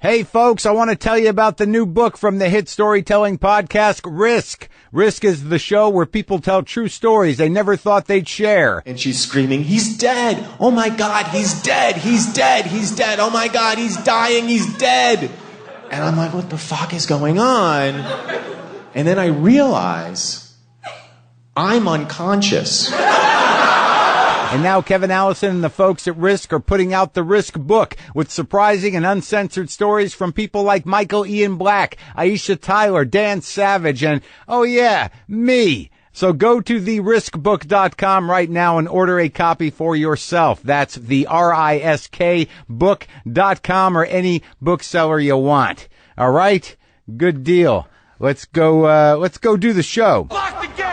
Hey, folks, I want to tell you about the new book from the hit storytelling podcast, Risk. Risk is the show where people tell true stories they never thought they'd share. And she's screaming, he's dead. Oh, my God, he's dead. He's dead. He's dead. Oh, my God, he's dying. He's dead. And I'm like, what the fuck is going on? And then I realize I'm unconscious. And now Kevin Allison and the folks at Risk are putting out the Risk book with surprising and uncensored stories from people like Michael Ian Black, Aisha Tyler, Dan Savage, and, oh yeah, me. So go to theriskbook.com right now and order a copy for yourself. That's the RISK book.com or any bookseller you want. All right? Good deal. Let's go do the show. Lock the gate!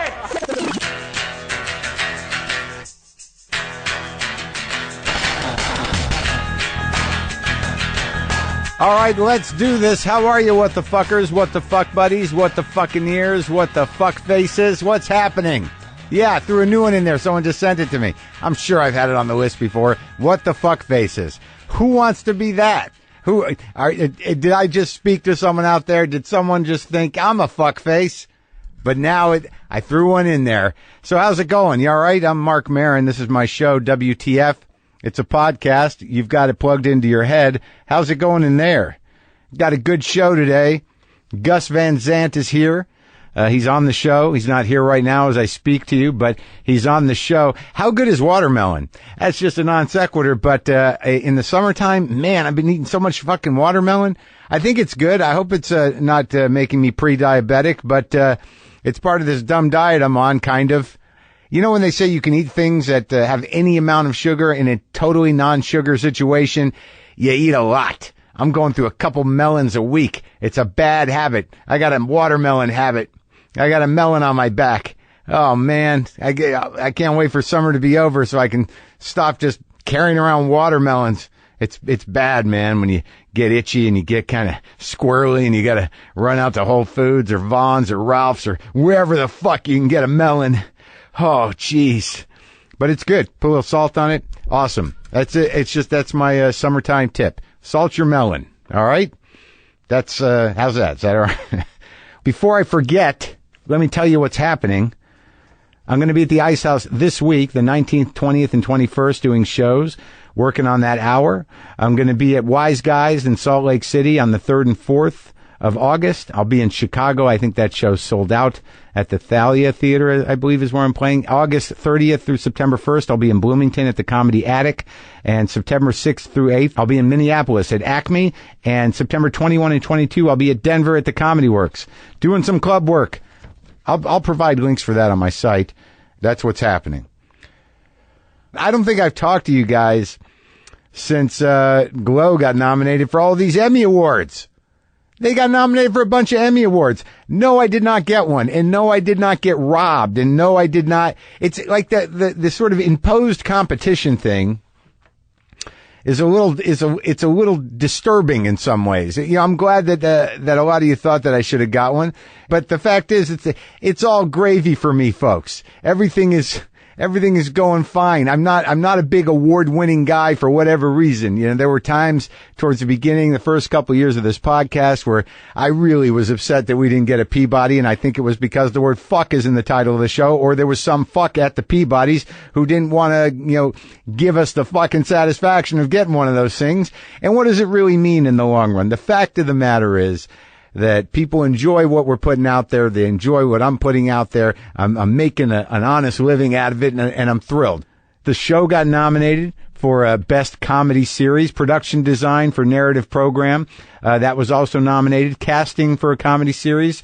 All right, let's do this. How are you, what the fuckers, what the fuck buddies, what the fucking ears, what the fuck faces? What's happening? Yeah, I threw a new one in there. Someone just sent it to me. I'm sure I've had it on the list before. What the fuck faces? Who wants to be that? Did I just speak to someone out there? Did someone just think I'm a fuck face? But now I threw one in there. So how's it going? You all right? I'm Marc Maron. This is my show, WTF. It's a podcast. You've got it plugged into your head. How's it going in there? Got a good show today. Gus Van Sant is here. He's on the show. He's not here right now as I speak to you, but he's on the show. How good is watermelon? That's just a non sequitur, but in the summertime, man, I've been eating so much fucking watermelon. I think it's good. I hope it's not making me pre-diabetic, but it's part of this dumb diet I'm on, kind of. You know when they say you can eat things that have any amount of sugar in a totally non-sugar situation, you eat a lot. I'm going through a couple melons a week. It's a bad habit. I got a watermelon habit. I got a melon on my back. Oh, man. I can't wait for summer to be over so I can stop just carrying around watermelons. It's bad, man, when you get itchy and you get kind of squirrely and you got to run out to Whole Foods or Vons or Ralph's or wherever the fuck you can get a melon. Oh, jeez. But it's good. Put a little salt on it. Awesome. That's it. That's my summertime tip. Salt your melon. All right? That's, how's that? Is that all right? Before I forget, let me tell you what's happening. I'm going to be at the Ice House this week, the 19th, 20th, and 21st, doing shows, working on that hour. I'm going to be at Wise Guys in Salt Lake City on the 3rd and 4th of August. I'll be in Chicago. I think that show's sold out at the Thalia Theater, I believe is where I'm playing. August 30th through September 1st, I'll be in Bloomington at the Comedy Attic. And September 6th through 8th, I'll be in Minneapolis at Acme. And September 21 and 22, I'll be at Denver at the Comedy Works, doing some club work. I'll provide links for that on my site. That's what's happening. I don't think I've talked to you guys since Glow got nominated for all these Emmy Awards. They got nominated for a bunch of Emmy Awards. No, I did not get one. And no, I did not get robbed. And no, I did not. It's like the sort of imposed competition thing is a little disturbing in some ways. You know, I'm glad that a lot of you thought that I should have got one. But the fact is, it's all gravy for me, folks. Everything is going fine. I'm not a big award-winning guy for whatever reason. You know, there were times towards the beginning, the first couple of years of this podcast, where I really was upset that we didn't get a Peabody, and I think it was because the word fuck is in the title of the show, or there was some fuck at the Peabodys who didn't want to, give us the fucking satisfaction of getting one of those things. And what does it really mean in the long run? The fact of the matter is that people enjoy what we're putting out there. They enjoy what I'm putting out there. I'm making an honest living out of it, and I'm thrilled. The show got nominated for Best Comedy Series, Production Design for Narrative Program. That was also nominated. Casting for a Comedy Series,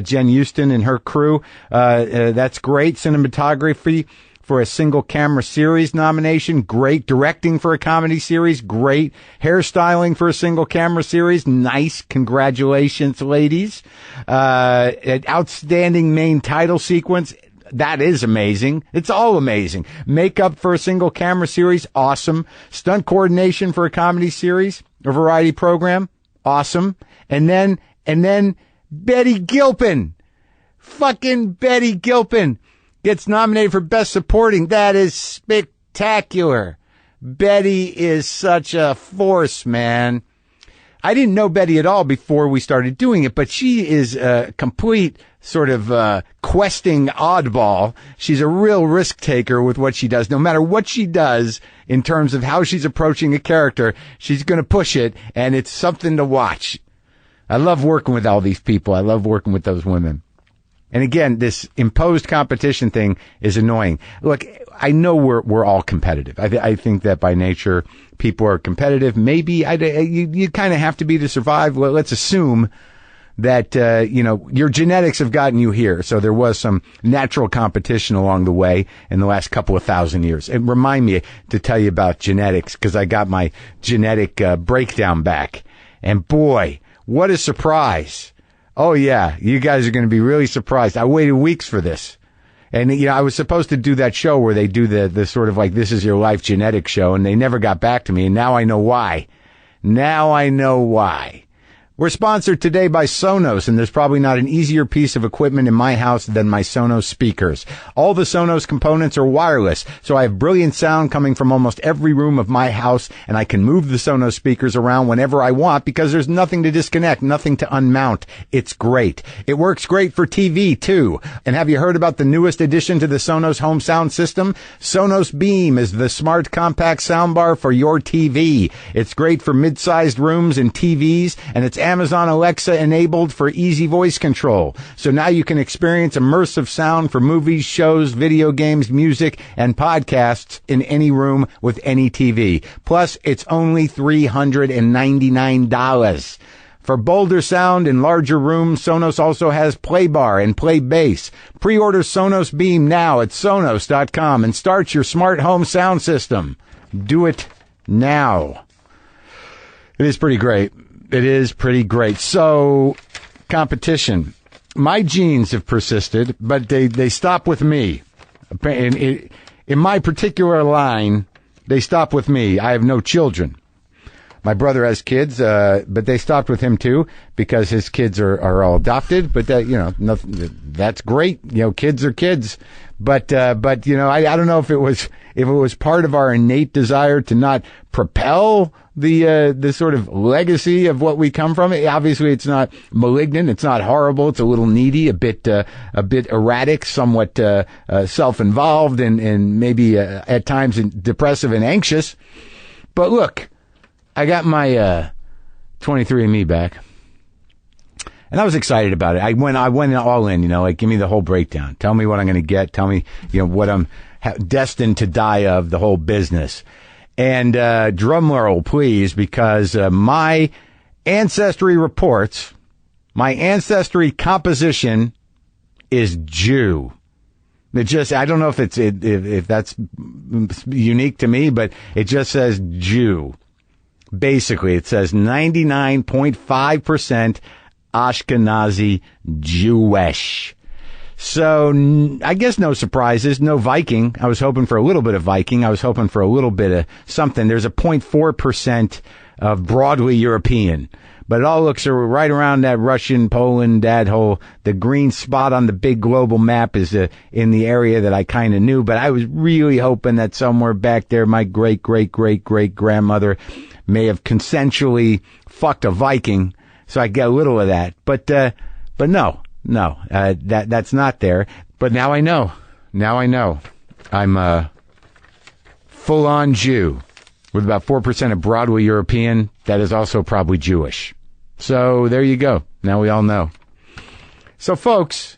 Jen Houston and her crew. That's great. Cinematography for a single camera series nomination. Great. Directing for a comedy series. Great. Hairstyling for a single camera series. Nice. Congratulations, ladies. Outstanding main title sequence. That is amazing. It's all amazing. Makeup for a single camera series. Awesome. Stunt coordination for a comedy series, a variety program. Awesome. And then Betty Gilpin. Fucking Betty Gilpin gets nominated for Best Supporting. That is spectacular. Betty is such a force, man. I didn't know Betty at all before we started doing it, but she is a complete sort of questing oddball. She's a real risk taker with what she does. No matter what she does in terms of how she's approaching a character, she's going to push it, and it's something to watch. I love working with all these people. I love working with those women. And again, this imposed competition thing is annoying. Look, I know we're all competitive. I think that by nature, people are competitive. Maybe you kind of have to be to survive. Well, let's assume that, your genetics have gotten you here. So there was some natural competition along the way in the last couple of thousand years. And remind me to tell you about genetics, because I got my genetic breakdown back. And boy, what a surprise. Oh, yeah, you guys are going to be really surprised. I waited weeks for this. And, I was supposed to do that show where they do the sort of like, this is your life genetic show, and they never got back to me, and now I know why. Now I know why. We're sponsored today by Sonos, and there's probably not an easier piece of equipment in my house than my Sonos speakers. All the Sonos components are wireless, so I have brilliant sound coming from almost every room of my house, and I can move the Sonos speakers around whenever I want because there's nothing to disconnect, nothing to unmount. It's great. It works great for TV, too. And have you heard about the newest addition to the Sonos home sound system? Sonos Beam is the smart compact soundbar for your TV. It's great for mid-sized rooms and TVs, and it's Amazon Alexa enabled for easy voice control. So now you can experience immersive sound for movies, shows, video games, music, and podcasts in any room with any TV. Plus, it's only $399. For bolder sound in larger rooms, Sonos also has Play Bar and Play Bass. Pre-order Sonos Beam now at Sonos.com and start your smart home sound system. Do it now. It is pretty great. It is pretty great. So, competition. My genes have persisted, but they stop with me. In my particular line, they stop with me. I have no children. My brother has kids, but they stopped with him too because his kids are all adopted. But that's great. Kids are kids. But I don't know if it was part of our innate desire to not propel the sort of legacy of what we come from. Obviously, it's not malignant. It's not horrible. It's a little needy, a bit erratic, somewhat self-involved, and maybe at times depressive and anxious. But look, I got my 23andMe back, and I was excited about it. I went all in. Give me the whole breakdown. Tell me what I'm going to get. Tell me what I'm destined to die of. The whole business. And drum roll, please, because my ancestry reports, my ancestry composition is Jew. I don't know if that's unique to me, but it just says Jew. Basically, it says 99.5% Ashkenazi Jewish. So I guess no surprises, no Viking. I was hoping for a little bit of Viking. I was hoping for a little bit of something. There's a 0.4% of broadly European, but it all looks right around that Russian, Poland, that whole, the green spot on the big global map is in the area that I kind of knew, but I was really hoping that somewhere back there, my great-great-great-great-grandmother may have consensually fucked a Viking, so I get a little of that. But no. No, that's not there. But now I know. I'm a full-on Jew with about 4% of Broadway European. That is also probably Jewish. So there you go. Now we all know. So folks,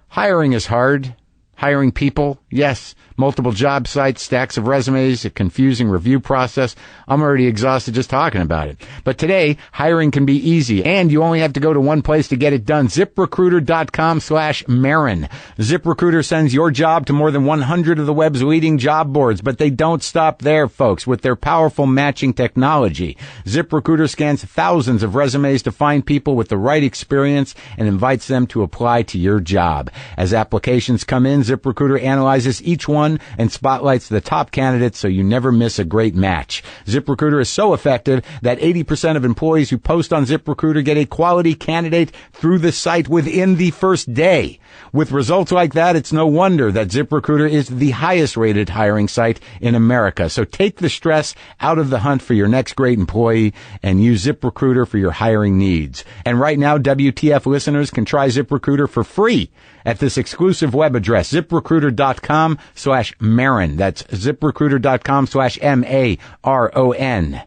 hiring is hard. Hiring people, yes. Multiple job sites, stacks of resumes, a confusing review process. I'm already exhausted just talking about it. But today, hiring can be easy, and you only have to go to one place to get it done. ZipRecruiter.com/Maron. ZipRecruiter sends your job to more than 100 of the web's leading job boards, but they don't stop there, folks. With their powerful matching technology, ZipRecruiter scans thousands of resumes to find people with the right experience and invites them to apply to your job. As applications come in, ZipRecruiter analyzes each one one and spotlights the top candidates so you never miss a great match. ZipRecruiter is so effective that 80% of employees who post on ZipRecruiter get a quality candidate through the site within the first day. With results like that, it's no wonder that ZipRecruiter is the highest rated hiring site in America. So take the stress out of the hunt for your next great employee and use ZipRecruiter for your hiring needs. And right now, WTF listeners can try ZipRecruiter for free at this exclusive web address, ZipRecruiter.com/Maron. That's ZipRecruiter.com/MARON.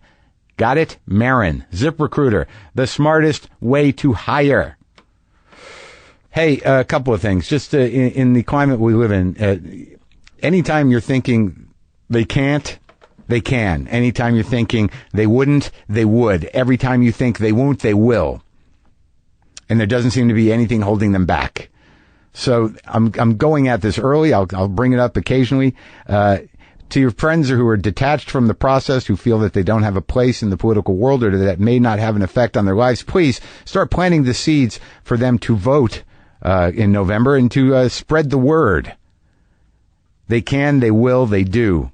Got it? Maron. ZipRecruiter, the smartest way to hire. Hey, a couple of things. Just in the climate we live in, anytime you're thinking they can't, they can. Anytime you're thinking they wouldn't, they would. Every time you think they won't, they will. And there doesn't seem to be anything holding them back. So I'm going at this early. I'll bring it up occasionally. To your friends who are detached from the process, who feel that they don't have a place in the political world or that may not have an effect on their lives, please start planting the seeds for them to vote in November and to spread the word. They can, they will, they do.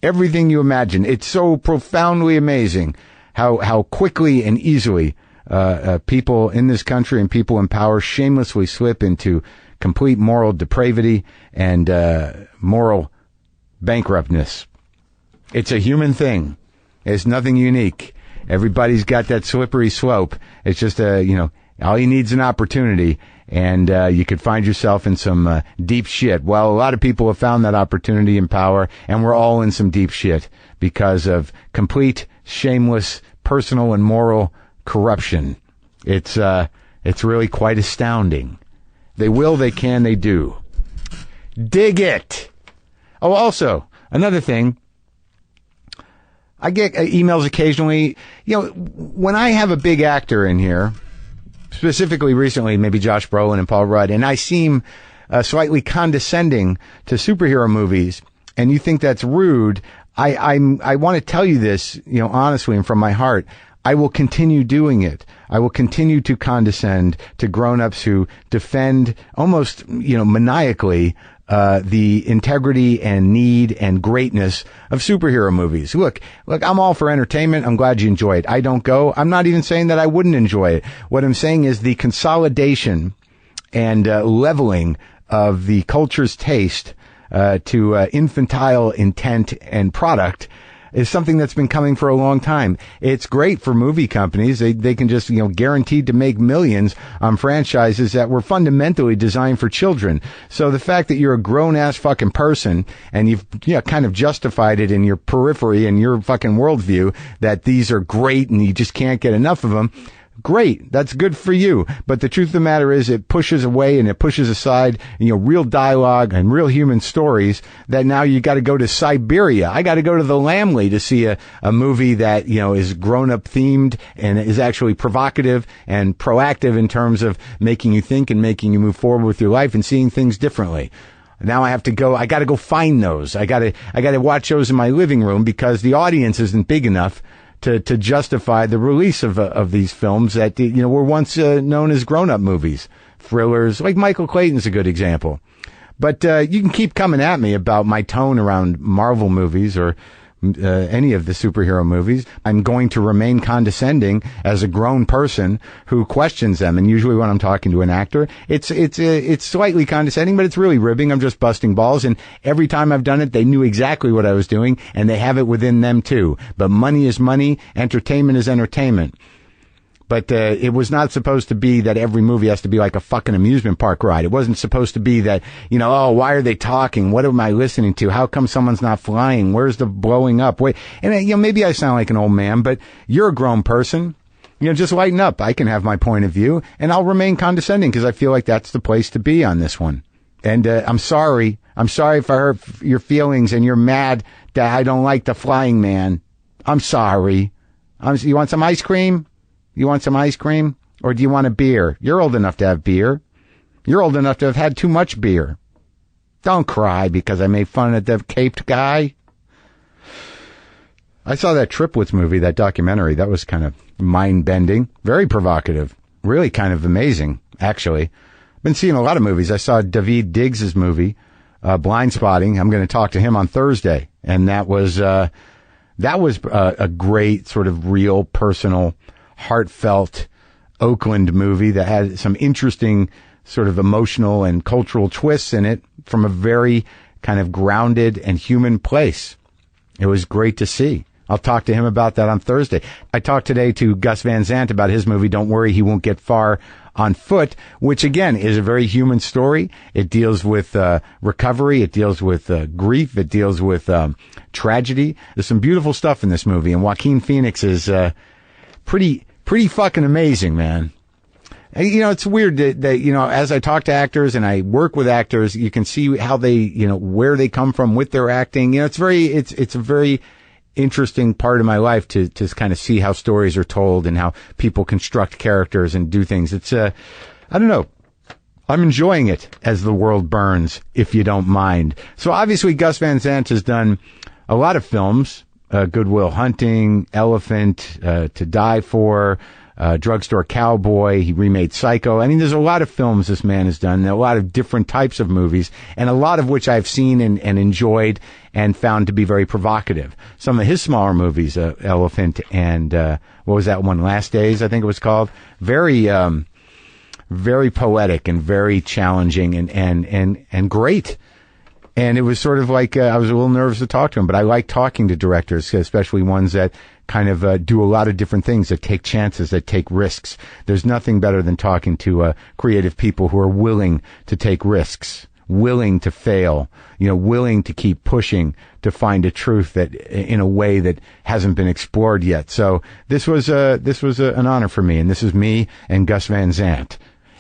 Everything you imagine. It's so profoundly amazing how quickly and easily people in this country and people in power shamelessly slip into complete moral depravity and moral bankruptness. It's a human thing. It's nothing unique. Everybody's got that slippery slope. It's just all you need is an opportunity, and you could find yourself in some deep shit. Well, a lot of people have found that opportunity in power, and we're all in some deep shit because of complete, shameless, personal, and moral corruption. It's really quite astounding. They will, they can, they do. Dig it. Oh, also, another thing, I get emails occasionally, when I have a big actor in here, specifically recently, maybe Josh Brolin and Paul Rudd, and I seem slightly condescending to superhero movies, and you think that's rude, I want to tell you this, honestly and from my heart. I will continue doing it. I will continue to condescend to grown-ups who defend almost, maniacally the integrity and need and greatness of superhero movies. Look, I'm all for entertainment. I'm glad you enjoy it. I don't go. I'm not even saying that I wouldn't enjoy it. What I'm saying is the consolidation and leveling of the culture's taste to infantile intent and product is something that's been coming for a long time. It's great for movie companies. They can just, guaranteed to make millions on franchises that were fundamentally designed for children. So the fact that you're a grown-ass fucking person and you've kind of justified it in your periphery and your fucking worldview that these are great and you just can't get enough of them, great. That's good for you. But the truth of the matter is it pushes away and it pushes aside, real dialogue and real human stories that now you got to go to Siberia. I got to go to the Lamley to see a movie that, is grown up themed and is actually provocative and proactive in terms of making you think and making you move forward with your life and seeing things differently. Now I got to go find those. I got to watch those in my living room because the audience isn't big enough to justify the release of these films that, were once known as grown-up movies. Thrillers, like Michael Clayton's a good example. But you can keep coming at me about my tone around Marvel movies or any of the superhero movies. I'm going to remain condescending as a grown person who questions them. And usually when I'm talking to an actor, it's slightly condescending, but it's really ribbing. I'm just busting balls. And every time I've done it, they knew exactly what I was doing and they have it within them too. But money is money. Entertainment is entertainment. But it was not supposed to be that every movie has to be like a fucking amusement park ride. It wasn't supposed to be that, why are they talking? What am I listening to? How come someone's not flying? Where's the blowing up? Wait, and maybe I sound like an old man, but you're a grown person. Just lighten up. I can have my point of view, and I'll remain condescending because I feel like that's the place to be on this one. And I'm sorry. I'm sorry if I hurt your feelings and you're mad that I don't like the flying man. I'm sorry. You want some ice cream? You want some ice cream? Or do you want a beer? You're old enough to have beer. You're old enough to have had too much beer. Don't cry because I made fun of the caped guy. I saw that Triplets movie, that documentary. That was kind of mind-bending. Very provocative. Really kind of amazing, actually. Been seeing a lot of movies. I saw Daveed Diggs' movie, Blind Spotting. I'm going to talk to him on Thursday. And that was a great sort of real, personal, heartfelt Oakland movie that had some interesting sort of emotional and cultural twists in it from a very kind of grounded and human place. It was great to see. I'll talk to him about that on Thursday. I talked today to Gus Van Sant about his movie, Don't Worry, He Won't Get Far on Foot, which again is a very human story. It deals with recovery. It deals with grief. It deals with tragedy. There's some beautiful stuff in this movie, and Joaquin Phoenix is pretty fucking amazing, man. You know, it's weird that, you know, as I talk to actors and I work with actors, you can see how they, you know, where they come from with their acting. You know, it's a very interesting part of my life to kind of see how stories are told and how people construct characters and do things. It's, I don't know. I'm enjoying it as the world burns, if you don't mind. So obviously Gus Van Sant has done a lot of films, Good Will Hunting, Elephant, To Die For, Drugstore Cowboy. He remade Psycho. I mean, there's a lot of films this man has done, a lot of different types of movies, and a lot of which I've seen and enjoyed and found to be very provocative. Some of his smaller movies, Elephant and, what was that one? Last Days, I think it was called. Very poetic and very challenging and great. And it was sort of like, I was a little nervous to talk to him, but I like talking to directors, especially ones that kind of do a lot of different things, that take chances, that take risks. There's nothing better than talking to creative people who are willing to take risks, willing to fail, you know, willing to keep pushing to find a truth that in a way that hasn't been explored yet. So this was an honor for me, and this is me and Gus Van Sant.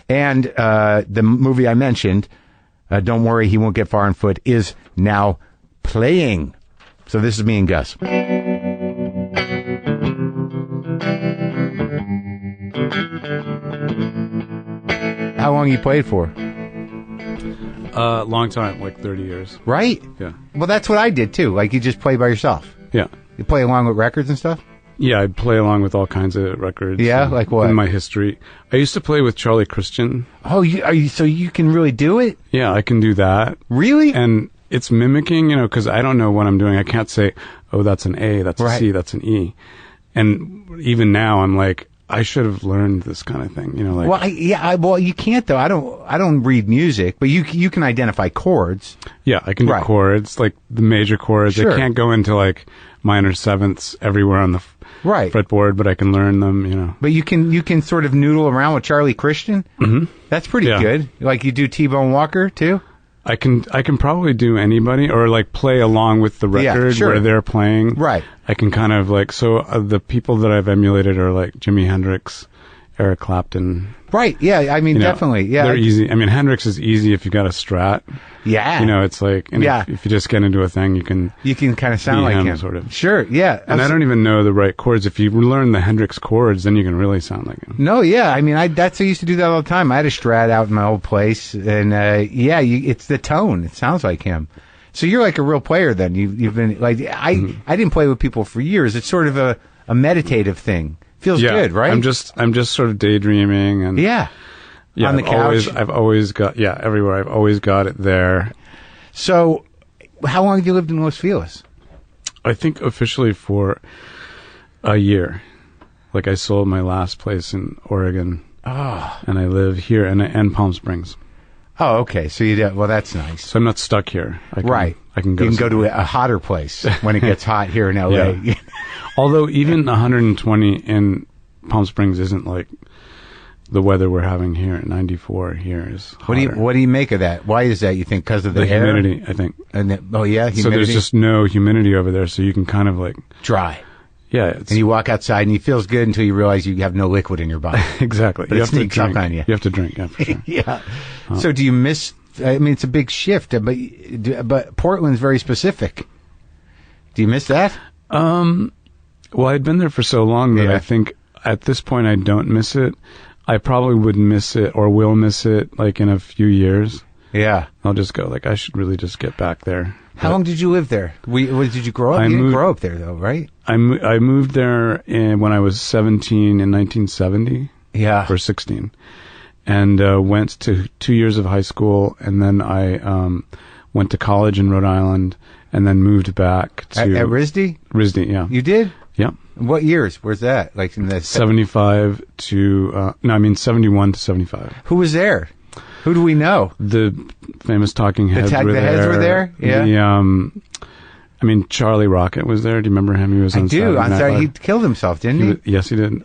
And the movie I mentioned, Don't Worry, He Won't Get Far on Foot, is now playing. So this is me and Gus. How long you played for? Long time, like 30 years. Right? Yeah. Well, that's what I did too. Like, you just play by yourself. Yeah. You play along with records and stuff? Yeah, I play along with all kinds of records. Yeah, like what? In my history. I used to play with Charlie Christian. Oh, so you can really do it? Yeah, I can do that. Really? And it's mimicking, you know, because I don't know what I'm doing. I can't say, oh, that's an A, that's a C, that's an E. And even now, I'm like, I should have learned this kind of thing, you know, like. Well, well, you can't though. I don't read music, but you can identify chords. Yeah, I can do chords, like the major chords. Sure. I can't go into like minor sevenths everywhere on the fretboard, but I can learn them, you know. But you can sort of noodle around with Charlie Christian. Mm-hmm. That's pretty good. Like you do T-Bone Walker too. I can probably do anybody, or like play along with the record where they're playing. Right. I can kind of like, so the people that I've emulated are like Jimi Hendrix, Eric Clapton. Right. Yeah. I mean, you know, definitely. Yeah. They're easy. I mean, Hendrix is easy if you got a Strat. Yeah. You know, it's like, and if you just get into a thing, you can kind of sound like him, sort of. Sure. Yeah. And I don't even know the right chords. If you learn the Hendrix chords, then you can really sound like him. No. Yeah. I mean, I used to do that all the time. I had a Strat out in my old place, and it's the tone. It sounds like him. So you're like a real player then. You've been like, I didn't play with people for years. It's sort of a meditative thing. Feels good, right? I'm just sort of daydreaming and on the couch. I've always got everywhere. I've always got it there. So, how long have you lived in Los Feliz? I think officially for a year. Like I sold my last place in Oregon. Oh. And I live here and Palm Springs. Oh, okay. So you do, well, that's nice. So I'm not stuck here. I can go. You can go to a hotter place when it gets hot here in LA. Yeah. Although even 120 in Palm Springs isn't like the weather we're having here at 94 here is hotter. What do you make of that? Why is that? You think because of the air? Humidity, I think. Humidity. So there's just no humidity over there, so you can kind of like dry. Yeah. And you walk outside and it feels good until you realize you have no liquid in your body. Exactly. But it sneaks up on you. You have to drink, yeah, for sure. Yeah. So do you miss, I mean, it's a big shift, but Portland's very specific. Do you miss that? Well, I'd been there for so long that I think at this point I don't miss it. I probably would miss it or will miss it like in a few years. Yeah. I'll just go like I should really just get back there. How long did you live there? Did you grow up? You didn't grow up there though, right? I moved there when I was 17 in 1970. Yeah. Or 16. And went to 2 years of high school, and then I went to college in Rhode Island, and then moved back to... At RISD? RISD, yeah. You did? Yeah. What years? Where's that? Like in the 75 to... 71 to 75. Who was there? Who do we know? The famous talking heads were there. The heads were there? Yeah. Charlie Rocket was there. Do you remember him? He was on Saturday Night Live. He killed himself, didn't he? Yes, he did.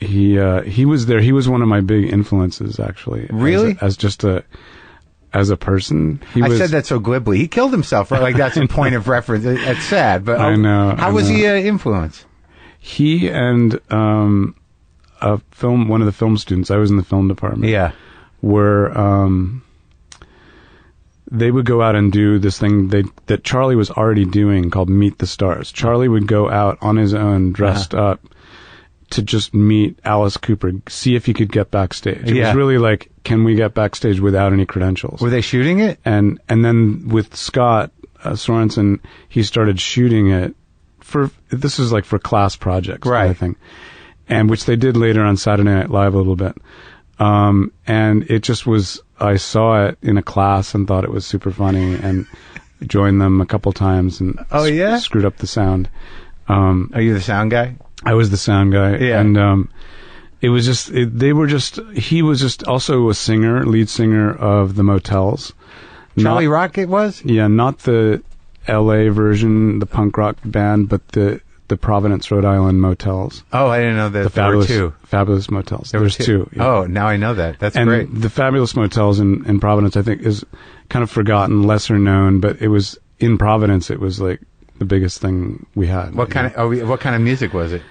He was there. He was one of my big influences, actually. Really? As a person. I said that so glibly. He killed himself, right? Like that's a point of reference. That's sad, but I know. How was he influenced? He and one of the film students. I was in the film department. Yeah. Were they would go out and do this thing that Charlie was already doing called Meet the Stars. Charlie would go out on his own, dressed up, to just meet Alice Cooper, see if he could get backstage. It was really like, can we get backstage without any credentials? Were they shooting it? And then with Scott Sorensen, he started shooting it this was like for class projects, right? Kind of thing, and which they did later on Saturday Night Live a little bit. And it just was, I saw it in a class and thought it was super funny and joined them a couple times and screwed up the sound. Are you the sound guy? I was the sound guy. Yeah. And, he was just also a lead singer of the Motels. Charlie Rocket was? Yeah, not the LA version, the punk rock band, but the Providence, Rhode Island Motels. Oh, I didn't know that. There were two. Fabulous Motels. There's two. Yeah. Oh, now I know that. That's great. The Fabulous Motels in Providence, I think, is kind of forgotten, lesser known, but it was in Providence. It was like the biggest thing we had. What kind of music was it?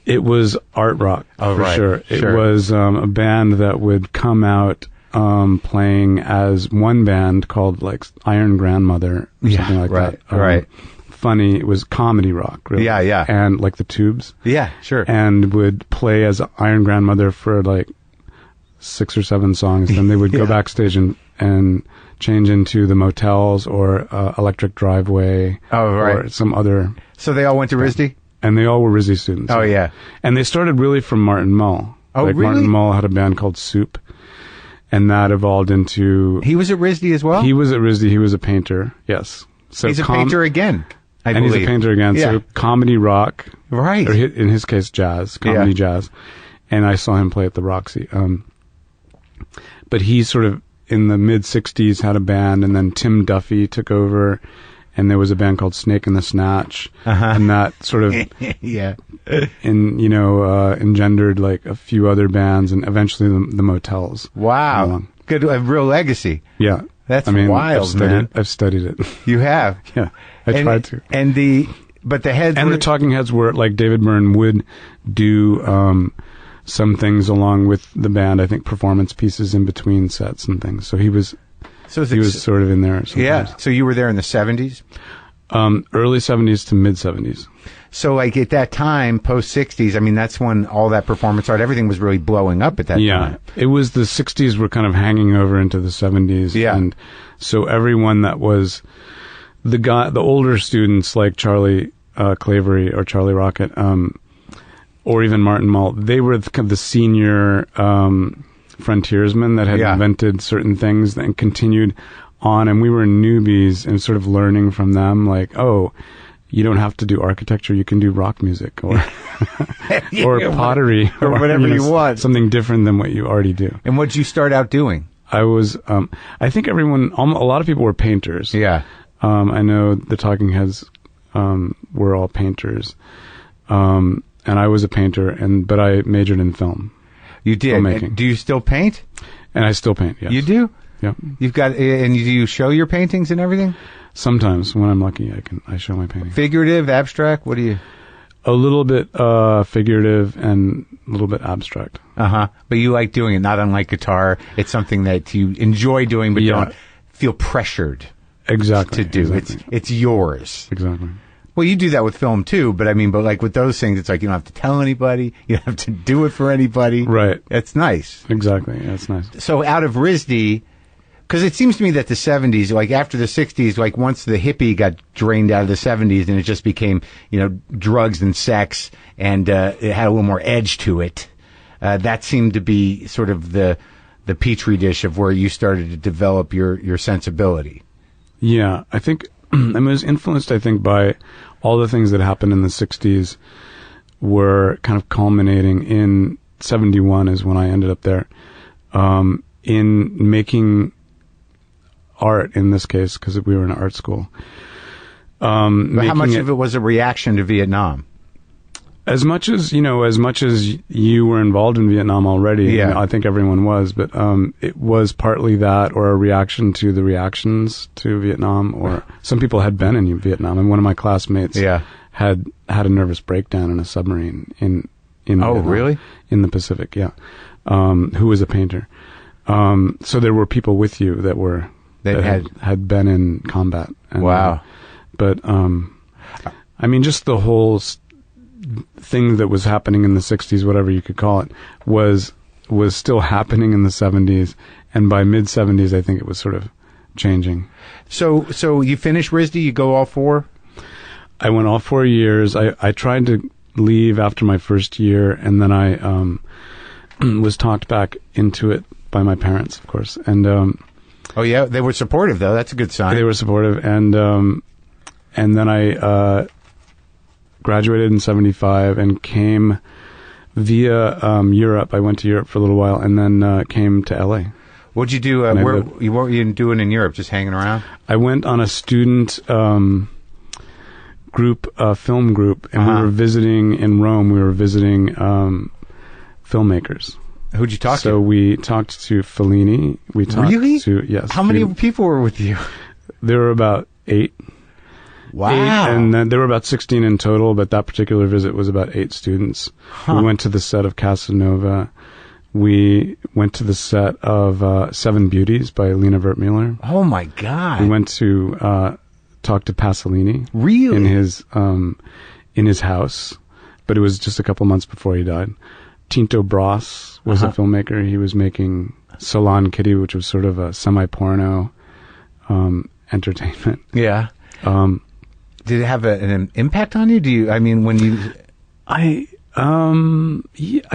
It was art rock, for sure. It was a band that would come out playing as one band called like Iron Grandmother or something like that. Right. Funny. It was comedy rock, really. Yeah, yeah. And like the Tubes. Yeah, sure. And would play as Iron Grandmother for like 6 or 7 songs. Then they would go backstage and change into the Motels or Electric Driveway. Oh, right. Or some other. So they all went to RISD? And they all were RISD students. Oh, yeah. And they started really from Martin Mull. Oh, like really? Martin Mull had a band called Soup. And that evolved into... He was at RISD as well? He was at RISD. He was a painter, yes. So he's a painter again, I believe. He's a painter again. Yeah. So comedy rock. Right. Or in his case, jazz. Comedy jazz. And I saw him play at the Roxy. But he sort of, in the mid-'60s, had a band, and then Tim Duffy took over, and there was a band called Snake and the Snatch. And that sort of... engendered like a few other bands, and eventually the Motels. Wow. Good. A real legacy. Yeah. That's wild, man. I've studied it. You have? Yeah. I tried to. And the heads and the talking heads were like David Byrne would do some things along with the band, I think performance pieces in between sets and things. So he was sort of in there sometimes. Yeah. So you were there in the 70s? Early 70s to mid 70s. So, like, at that time, post-'60s, I mean, that's when all that performance art, everything was really blowing up at that time. Yeah. It was the 60s were kind of hanging over into the 70s. Yeah. And so everyone that was the older students like Charlie Clavery or Charlie Rocket, or even Martin Mull, they were the senior frontiersmen that had invented certain things and continued on. And we were newbies and sort of learning from them, like, oh, you don't have to do architecture. You can do rock music or or pottery or whatever you want. Something different than what you already do. And what did you start out doing? I was, I think a lot of people were painters. Yeah. I know the Talking Heads were all painters. And I was a painter, but I majored in film. You did? Filmmaking. Do you still paint? And I still paint, yes. You do? Yeah. You've got, and do you show your paintings and everything? Sometimes, when I'm lucky, I show my painting. Figurative, abstract? What do you? A little bit figurative and a little bit abstract. But you like doing it, not unlike guitar. It's something that you enjoy doing, but don't feel pressured. Exactly. To do. Exactly. It's yours. Exactly. Well, you do that with film too, but like with those things, it's like you don't have to tell anybody. You don't have to do it for anybody. Right. It's nice. Exactly. Yeah, it's nice. So out of RISD, because it seems to me that the 70s, like after the 60s, like once the hippie got drained out of the 70s and it just became, drugs and sex and it had a little more edge to it, that seemed to be sort of the petri dish of where you started to develop your sensibility. Yeah, I think I mean, it was influenced, I think, by all the things that happened in the 60s were kind of culminating in 71 is when I ended up there, in making art in this case, because we were in art school. But how much of it was a reaction to Vietnam? As much as you were involved in Vietnam already, yeah. I think everyone was, but it was partly that, or a reaction to the reactions to Vietnam, or some people had been in Vietnam, and one of my classmates had a nervous breakdown in a submarine in Vietnam, really? In the Pacific, yeah, who was a painter. So there were people with you that had been in combat. And, wow. But I mean, just the whole thing that was happening in the 60s, whatever you could call it, was still happening in the 70s, and by mid 70s, I think it was sort of changing. So you finished RISD? You go all 4? I went all 4 years. I tried to leave after my first year, and then I was talked back into it by my parents, of course. And oh yeah, they were supportive though. That's a good sign. They were supportive, and then I graduated in 75 and came via Europe. I went to Europe for a little while, and then came to LA. What'd you do? What were you doing in Europe? Just hanging around? I went on a student film group, and we were visiting in Rome. We were visiting filmmakers. Who'd you talk to? So we talked to Fellini. We talked to, yes. How many people were with you? There were about 8. Wow. 8, and then there were about 16 in total, but that particular visit was about 8 students. Huh. We went to the set of Casanova. We went to the set of Seven Beauties by Lena Wertmuller. Oh my God. We went to talk to Pasolini. Really? In his house, but it was just a couple months before he died. Tinto Brass was a filmmaker. He was making Salon Kitty, which was sort of a semi-porno entertainment. Yeah. Did it have an impact on you? I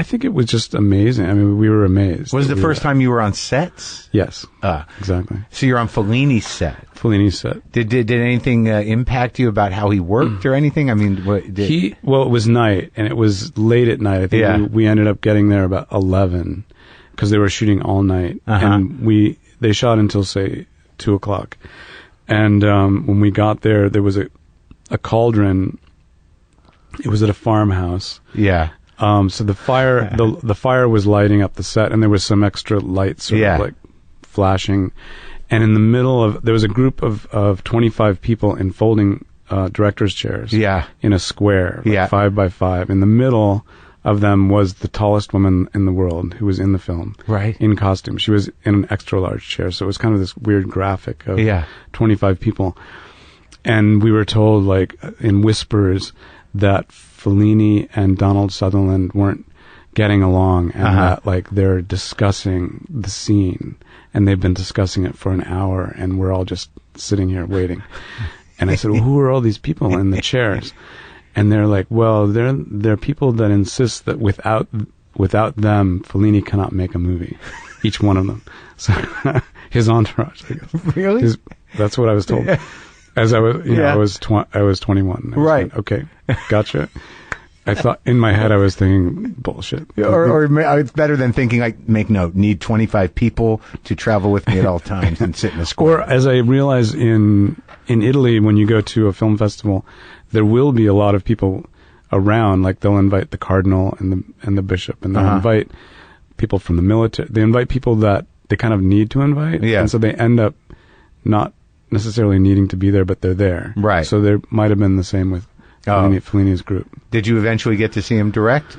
think it was just amazing. I mean, we were amazed. Was it the first time you were on sets? Yes. Exactly. So you're on Fellini's set. Fellini's set. Did anything impact you about how he worked or anything? I mean, it was night, and it was late at night. I think we ended up getting there about 11 because they were shooting all night, and they shot until say 2:00. And when we got there, there was a cauldron. It was at a farmhouse. Yeah. So the fire, the fire was lighting up the set, and there was some extra lights sort of like flashing. And in the middle there was a group of 25 people in folding director's chairs. Yeah. In a square, 5 by 5. In the middle of them was the tallest woman in the world who was in the film. Right. In costume. She was in an extra large chair, so it was kind of this weird graphic of 25 people. And we were told, like, in whispers, that Fellini and Donald Sutherland weren't getting along, and that, like, they're discussing the scene, and they've been discussing it for an hour, and we're all just sitting here waiting. And I said, well, who are all these people in the chairs? And they're like, well, they're people that insist that without them, Fellini cannot make a movie. Each one of them. So his entourage, I guess. Really? That's what I was told. As I was, I was 21. Right. Like, okay, gotcha. I thought in my head I was thinking bullshit. Or it's better than thinking like, make note, need 25 people to travel with me at all times and sit in a square. Or as I realized in Italy, when you go to a film festival, there will be a lot of people around. Like they'll invite the cardinal and the bishop, and they'll invite people from the military. They invite people that they kind of need to invite, and so they end up not necessarily needing to be there, but they're there. Right. So there might have been the same with Fellini's group. Did you eventually get to see him direct?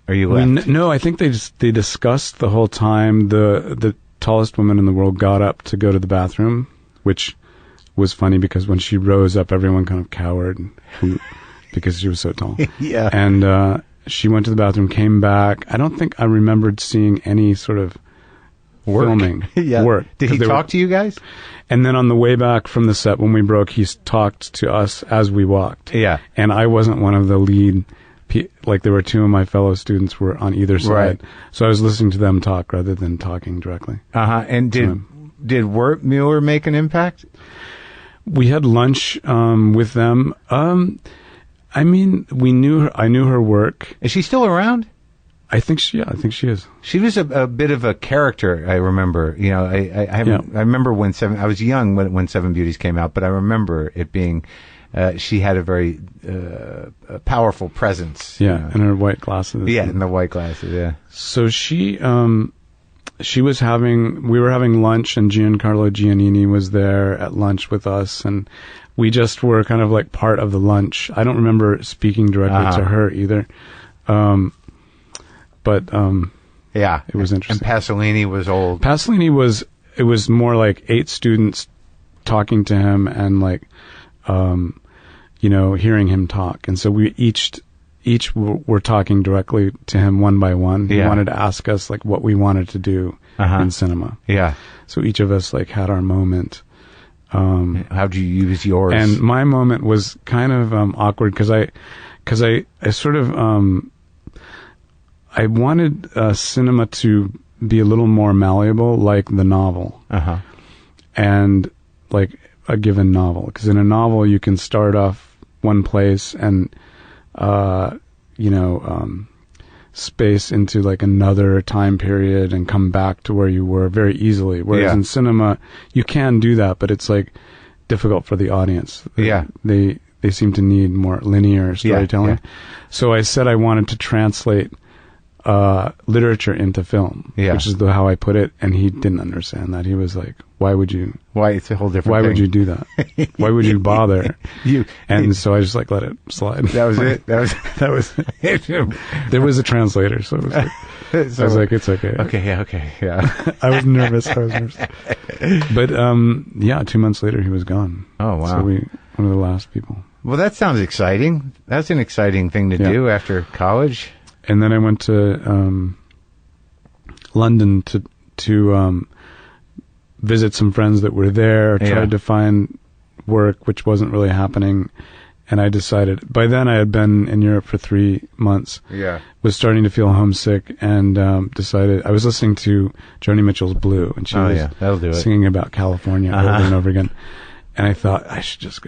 Or you left? No, I think they discussed the whole time. The tallest woman in the world got up to go to the bathroom, which was funny because when she rose up, everyone kind of cowered because she was so tall. Yeah. And she went to the bathroom, came back. I don't think I remembered seeing any sort of filming work. Did he talk to you guys? And then on the way back from the set, when we broke, he talked to us as we walked. Yeah. And I wasn't one of the lead, like there were 2 of my fellow students were on either side. Right. So I was listening to them talk rather than talking directly. And did Wertmuller make an impact? We had lunch with them. I mean, I knew her work. Is she still around? I think she is. She was a bit of a character. I remember. You know, I remember when I was young when Seven Beauties came out, but I remember it being. She had a very powerful presence. Yeah, in her white glasses. Yeah, in the white glasses. Yeah. So we were having lunch, and Giancarlo Giannini was there at lunch with us, and we just were kind of like part of the lunch. I don't remember speaking directly to her either. But yeah, it was interesting. And Pasolini was old. It was more like 8 students talking to him and like, hearing him talk. And so we each were talking directly to him one by one. He wanted to ask us like what we wanted to do in cinema. Yeah. So each of us like had our moment. How'd you use yours? And my moment was kind of awkward because I sort of I wanted cinema to be a little more malleable, like the novel, and like a given novel. Because in a novel, you can start off one place and space into like another time period and come back to where you were very easily. Whereas in cinema, you can do that, but it's like difficult for the audience. They seem to need more linear storytelling. So I said I wanted to translate literature into film, which is how I put it, and he didn't understand that. He was like, "Why would you? Why it's a whole different. Why thing. would you do that? Why would you bother?" So I just like let it slide. That was it. That was There was a translator, so it was like, I was like, "It's okay." Okay, yeah. I was nervous. But 2 months later, he was gone. Oh wow! So one of the last people. Well, that sounds exciting. That's an exciting thing to do after college. And then I went to London to visit some friends that were there, tried to find work, which wasn't really happening. And I decided, by then I had been in Europe for 3 months, was starting to feel homesick, and decided, I was listening to Joni Mitchell's Blue, and she was that'll do it. Singing about California over and over again. And I thought, I should just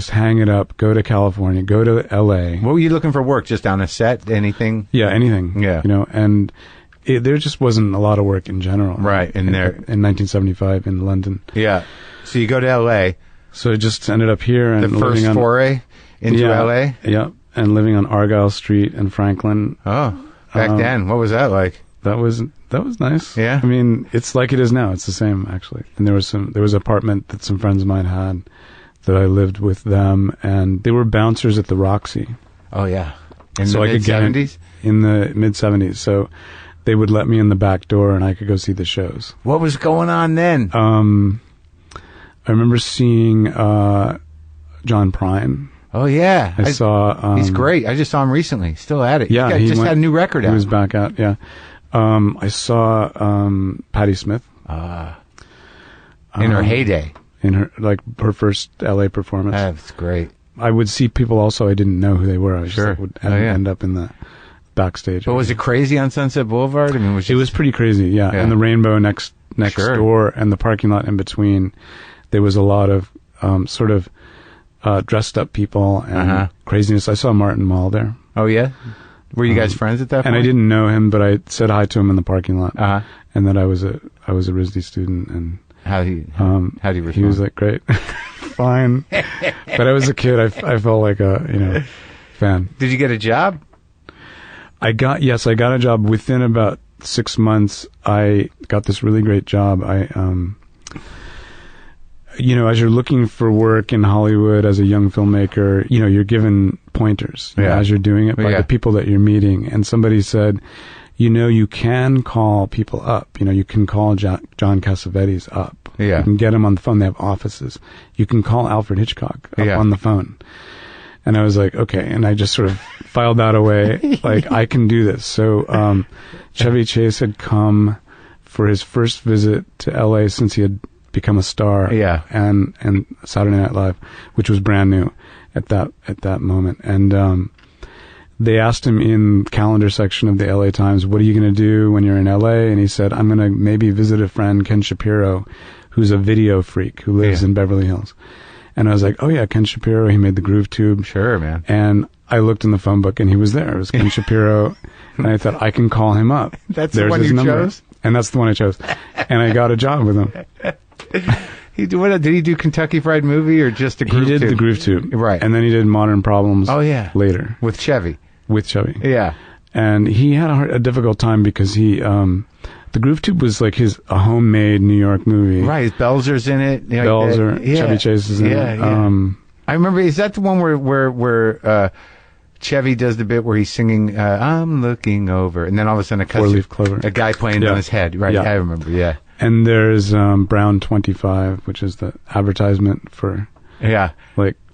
hang it up, go to California, go to L.A. What were you looking for work? Just on a set? Anything? Yeah, anything. Yeah. And there just wasn't a lot of work in general. Right, in 1975 in London. Yeah. So you go to L.A. So I just ended up here. And the first foray into L.A.? Yeah, and living on Argyle Street in Franklin. Oh, back then. What was that like? That was nice. Yeah. I mean, it's like it is now. It's the same, actually. And there was an apartment that some friends of mine had that I lived with them, and they were bouncers at the Roxy. Oh yeah. In the mid-70s? In the mid-70s. So they would let me in the back door and I could go see the shows. What was going on then? I remember seeing John Prine. Oh yeah. I saw he's great. I just saw him recently. Still at it. Yeah, he just had a new record out. He was back out, yeah. I saw Patti Smith. In her heyday. In her first LA performance. That's great. I would see people also I didn't know who they were. I just would end up in the backstage. But was it crazy on Sunset Boulevard? I mean, it was pretty crazy, yeah. And the Rainbow next door and the parking lot in between, there was a lot of sort of dressed up people and craziness. I saw Martin Mull there. Oh yeah? Were you guys friends at that point? And I didn't know him, but I said hi to him in the parking lot. And that I was a RISD student. And how did he respond? He was like, great, fine. But I was a kid. I felt like a fan. Did you get a job? I got a job within about 6 months. I got this really great job. As you're looking for work in Hollywood as a young filmmaker, you're given pointers as you're doing it by the people that you're meeting. And somebody said, you can call people up. You can call John Cassavetes up. Yeah. You can get him on the phone. They have offices. You can call Alfred Hitchcock up on the phone. And I was like, okay. And I just sort of filed that away. Like, I can do this. So Chevy Chase had come for his first visit to L.A. since he had become a star. Yeah. And Saturday Night Live, which was brand new at that moment. And they asked him in calendar section of the LA Times, what are you going to do when you're in LA? And he said, I'm going to maybe visit a friend, Ken Shapiro, who's a video freak who lives in Beverly Hills. And I was like, oh yeah, Ken Shapiro, he made the Groove Tube. Sure, man. And I looked in the phone book and he was there. It was Ken Shapiro. And I thought, I can call him up. That's There's the one his you number. chose? And that's the one I chose. And I got a job with him. Did he do Kentucky Fried Movie or just a Groove He did Tube? the Groove Tube. Right. And then he did Modern Problems later. With Chevy. With Chevy. Yeah. And he had a difficult time because he, the Groove Tube was like a homemade New York movie. Right. Belzer's in it. Belzer, Chevy Chase is in it. Yeah. I remember, is that the one where Chevy does the bit where he's singing, I'm looking over, and then all of a sudden Four-leaf clover. a guy playing on his head. Right. Yeah. I remember. Yeah. And there's Brown 25, which is the advertisement for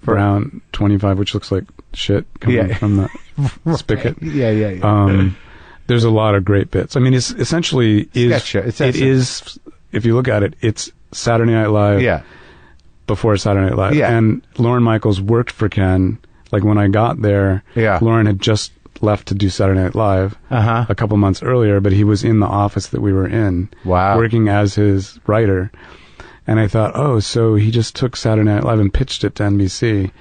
Brown 25, which looks like shit coming from the spigot. Yeah. There's a lot of great bits. I mean, it's essentially Sketch show. it is, if you look at it, it's Saturday Night Live. Yeah. Before Saturday Night Live. Yeah. And Lorne Michaels worked for Ken. Like when I got there, Lorne had just left to do Saturday Night Live a couple months earlier, but he was in the office that we were in, working as his writer. And I thought, oh, so he just took Saturday Night Live and pitched it to NBC.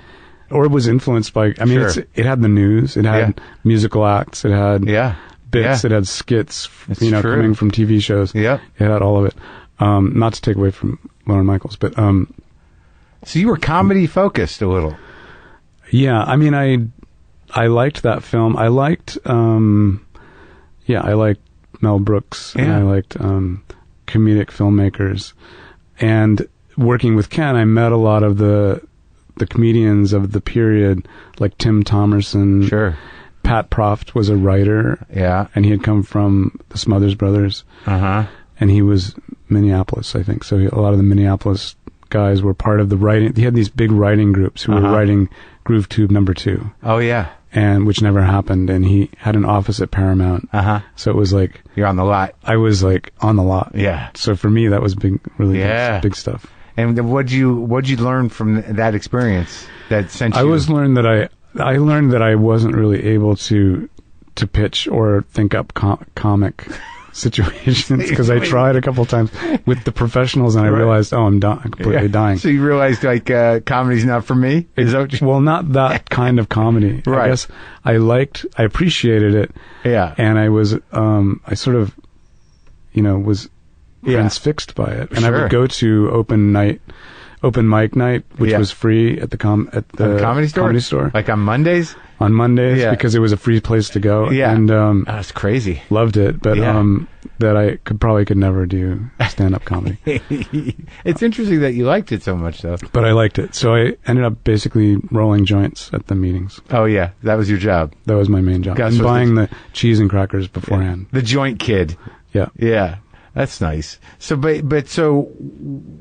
Or it was influenced by, I mean, it had the news, it had musical acts, it had bits, it had skits, coming from TV shows. Yeah. It had all of it. Not to take away from Lorne Michaels, but... So you were comedy focused a little. Yeah, I mean, I liked that film. I liked, I liked Mel Brooks, and I liked comedic filmmakers. And working with Ken, I met a lot of the comedians of the period, like Tim Thomerson. Sure. Pat Proft was a writer. Yeah. And he had come from the Smothers Brothers. And he was Minneapolis, I think. So a lot of the Minneapolis guys were part of the writing. He had these big writing groups who were writing Groove Tube #2. Oh yeah. And which never happened. And he had an office at Paramount. So it was like, you're on the lot. I was like on the lot. Yeah. So for me, that was big, really big stuff. And what'd you learn from that experience that sent you? I learned that I wasn't really able to pitch or think up comic situations because I tried a couple times with the professionals and I realized, I'm completely dying. So you realized comedy's not for me? Is that what you... Well, not that kind of comedy. Right. I guess I appreciated it. Yeah. And I was, I sort of, was transfixed by it. And I would go to open mic night, which was free at the comedy store. Like on Mondays? On Mondays, because it was a free place to go. Yeah. And that's crazy. Loved it, but that I could never do stand-up comedy. It's interesting that you liked it so much, though. But I liked it, so I ended up basically rolling joints at the meetings. Oh yeah, that was your job. That was my main job. And buying the cheese and crackers beforehand. The joint kid. Yeah. Yeah. That's nice. So, so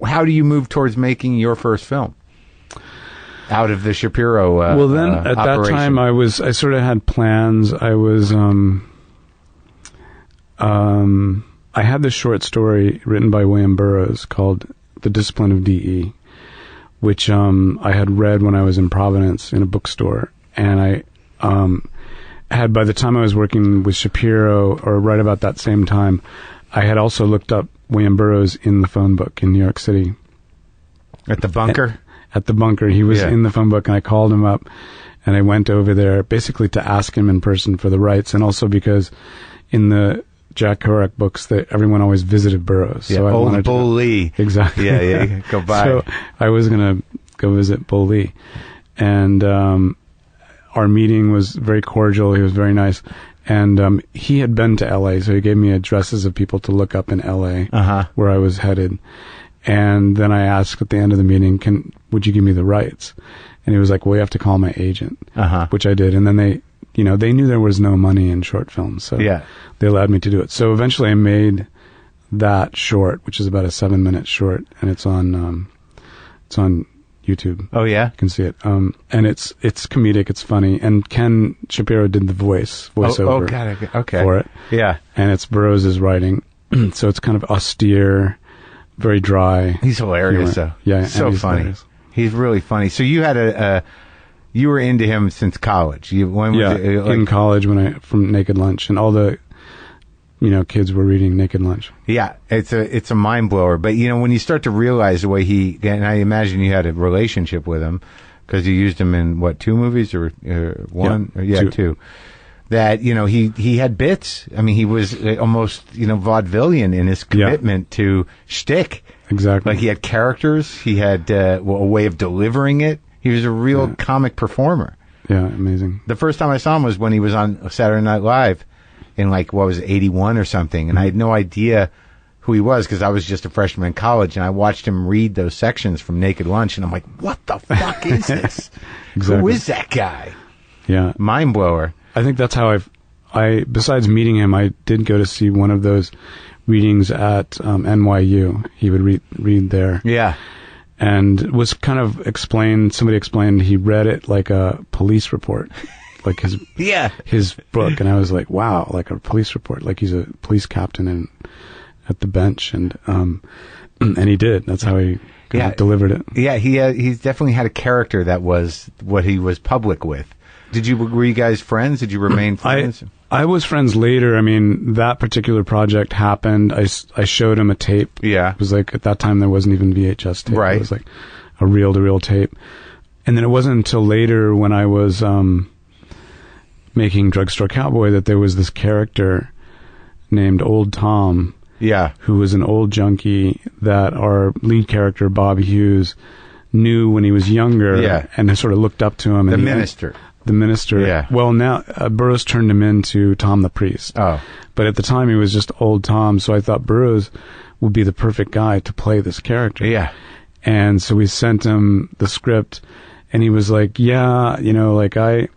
how do you move towards making your first film? Out of the Shapiro well, then at operation. that time, I sort of had plans. I was, I had this short story written by William Burroughs called The Discipline of D.E., which I had read when I was in Providence in a bookstore. And I had, by the time I was working with Shapiro, or right about that same time, I had also looked up William Burroughs in the phone book in New York City. At the bunker? At the bunker. He was in the phone book, and I called him up, and I went over there basically to ask him in person for the rights, and also because in the Jack Kerouac books that everyone always visited Burroughs. Yeah, so I old Bull Lee. Exactly. Yeah, go by. So I was going to go visit Bull Lee, and our meeting was very cordial. He was very nice. And he had been to L.A., so he gave me addresses of people to look up in L.A., where I was headed. And then I asked at the end of the meeting, would you give me the rights? And he was like, well, you have to call my agent, which I did. And then they knew there was no money in short films, so they allowed me to do it. So eventually I made that short, which is about a 7-minute short, and it's on YouTube. Oh yeah, you can see it. And it's comedic, it's funny, and Ken Shapiro did the voiceover for it. Yeah, and it's Burroughs' writing, so it's kind of austere, very dry. He's hilarious, though. Yeah, so funny. Hilarious. He's really funny. So you had you were into him since college. In college from Naked Lunch and all the kids were reading Naked Lunch. Yeah, it's a mind blower. But when you start to realize the way and I imagine you had a relationship with him because you used him in what, 2 movies or one? Yeah, 2. That he had bits. I mean, he was almost vaudevillian in his commitment to shtick. Exactly. Like he had characters. He had a way of delivering it. He was a real comic performer. Yeah, amazing. The first time I saw him was when he was on Saturday Night Live in 81 or something, and I had no idea who he was because I was just a freshman in college, and I watched him read those sections from Naked Lunch, and I'm like, what the fuck is this? Exactly. Who is that guy? Yeah. Mind blower. I think that's how I besides meeting him, I did go to see one of those readings at NYU. He would read there. Yeah. And was kind of somebody explained he read it like a police report, like his book. And I was like, wow, like a police report, like he's a police captain at the bench. And he did. That's how he delivered it. Yeah. He's definitely had a character that was what he was public with. Were you guys friends? Did you remain friends? I was friends later. I mean, that particular project happened. I showed him a tape. Yeah. It was like, at that time, there wasn't even VHS tape. Right. It was like a reel-to-reel tape. And then it wasn't until later when I was making Drugstore Cowboy that there was this character named Old Tom. Yeah. Who was an old junkie that our lead character, Bob Hughes, knew when he was younger. Yeah. And sort of looked up to him. The minister. The minister. Yeah. Well, now Burroughs turned him into Tom the Priest. Oh. But at the time he was just Old Tom, so I thought Burroughs would be the perfect guy to play this character. Yeah. And so we sent him the script, and he was like, "Yeah, like I'd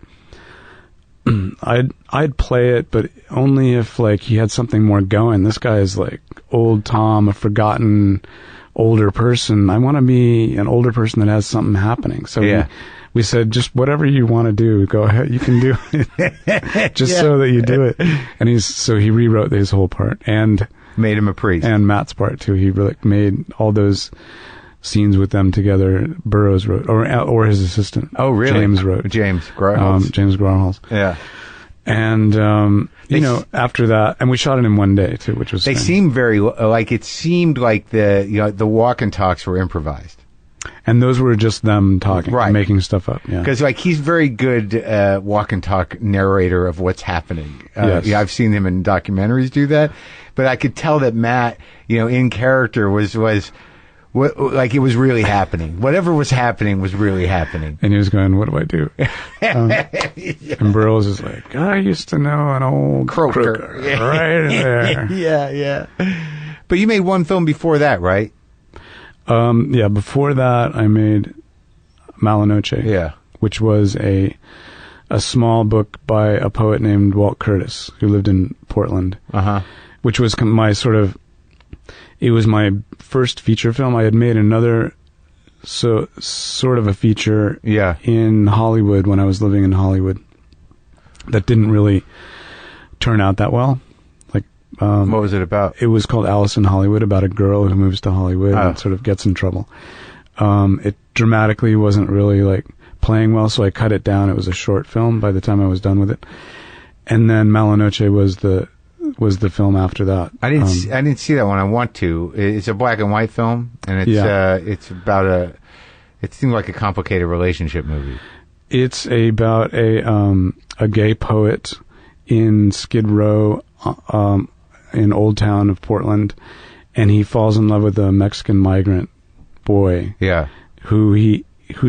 play it, but only if like he had something more going. This guy is like Old Tom, a forgotten older person. I want to be an older person that has something happening." So we said, just whatever you want to do, go ahead. You can do it. Just so that you do it. And he rewrote his whole part and made him a priest. And Matt's part too. He really made all those scenes with them together. Burroughs wrote, or his assistant. Oh, really? James wrote. James Grauholz. James Grauholz. Yeah. And, after that, and we shot it in one day too, which was, they seemed very, it seemed like the walk and talks were improvised. And those were just them talking, right, making stuff up. Yeah, because he's very good walk and talk narrator of what's happening. Yes. Yeah, I've seen him in documentaries do that, but I could tell that Matt, in character was like it was really happening. Whatever was happening was really happening. And he was going, "What do I do?" And Burroughs is like, "I used to know an old croaker right there." Yeah. But you made one film before that, right? Before that, I made Malinoche. Yeah. Which was a small book by a poet named Walt Curtis, who lived in Portland. Uh-huh. Which was it was my first feature film. I had made another sort of a feature in Hollywood when I was living in Hollywood that didn't really turn out that well. What was it about? It was called Alice in Hollywood, about a girl who moves to Hollywood and sort of gets in trouble. It dramatically wasn't really playing well, so I cut it down. It was a short film by the time I was done with it. And then Malinoche was the film after that. I didn't see that one. I want to. It's a black and white film, and it's about it seemed like a complicated relationship movie. It's about a gay poet in Skid Row, in Old Town of Portland, and he falls in love with a Mexican migrant boy. Yeah. Who's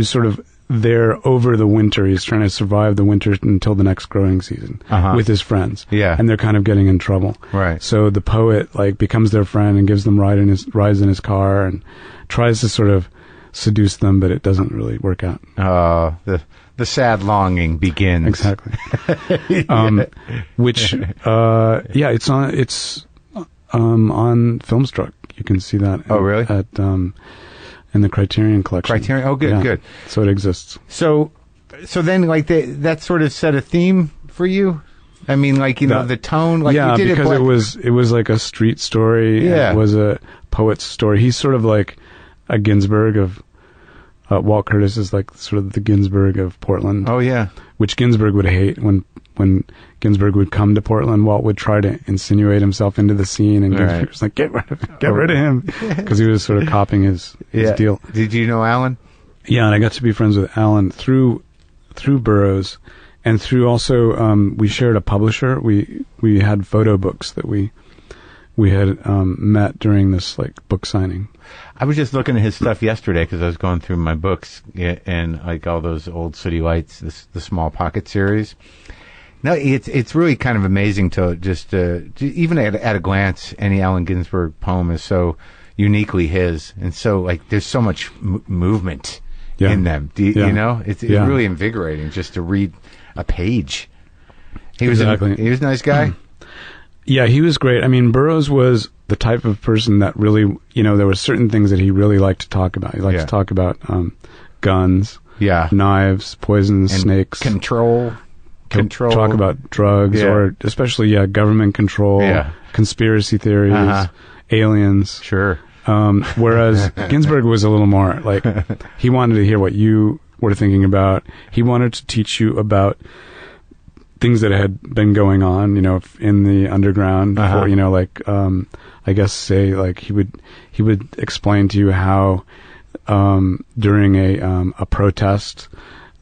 sort of there over the winter. He's trying to survive the winter until the next growing season with his friends. Yeah. And they're kind of getting in trouble. Right. So the poet becomes their friend and gives them rides in his car and tries to sort of seduce them, but it doesn't really work out. The sad longing begins. Exactly. Which it's on Filmstruck. You can see that. Oh, really? At in the Criterion collection. Criterion. Oh, good, good. So it exists. So then, that sort of set a theme for you. I mean, the tone. You did because it was like a street story. Yeah. It was a poet's story. He's sort of like a Ginsberg of. Walt Curtis is like sort of the Ginsberg of Portland. Oh, yeah. Which Ginsberg would hate when when Ginsberg would come to Portland, Walt would try to insinuate himself into the scene, and Ginsberg was like, get rid of him, because he was sort of copying his deal. Did you know Alan? Yeah, and I got to be friends with Alan through Burroughs, and through also we shared a publisher. We had photo books that we had met during this like book signing. I was just looking at his stuff yesterday because I was going through my books and like all those old City Lights, the Small Pocket series. No, it's really kind of amazing to just even at a glance, any Allen Ginsberg poem is so uniquely his, and so like there's so much movement in them. You know, it's really invigorating just to read a page. He was a nice guy. Yeah, he was great. I mean, Burroughs was the type of person that really, there were certain things that he really liked to talk about. He liked to talk about guns, knives, poisons, snakes. Control. Talk about drugs, or especially, government control, conspiracy theories, aliens. Sure. Whereas Ginsberg was a little more like, he wanted to hear what you were thinking about. He wanted to teach you about things that had been going on, in the underground, or, I guess say like he would explain to you how, during a protest,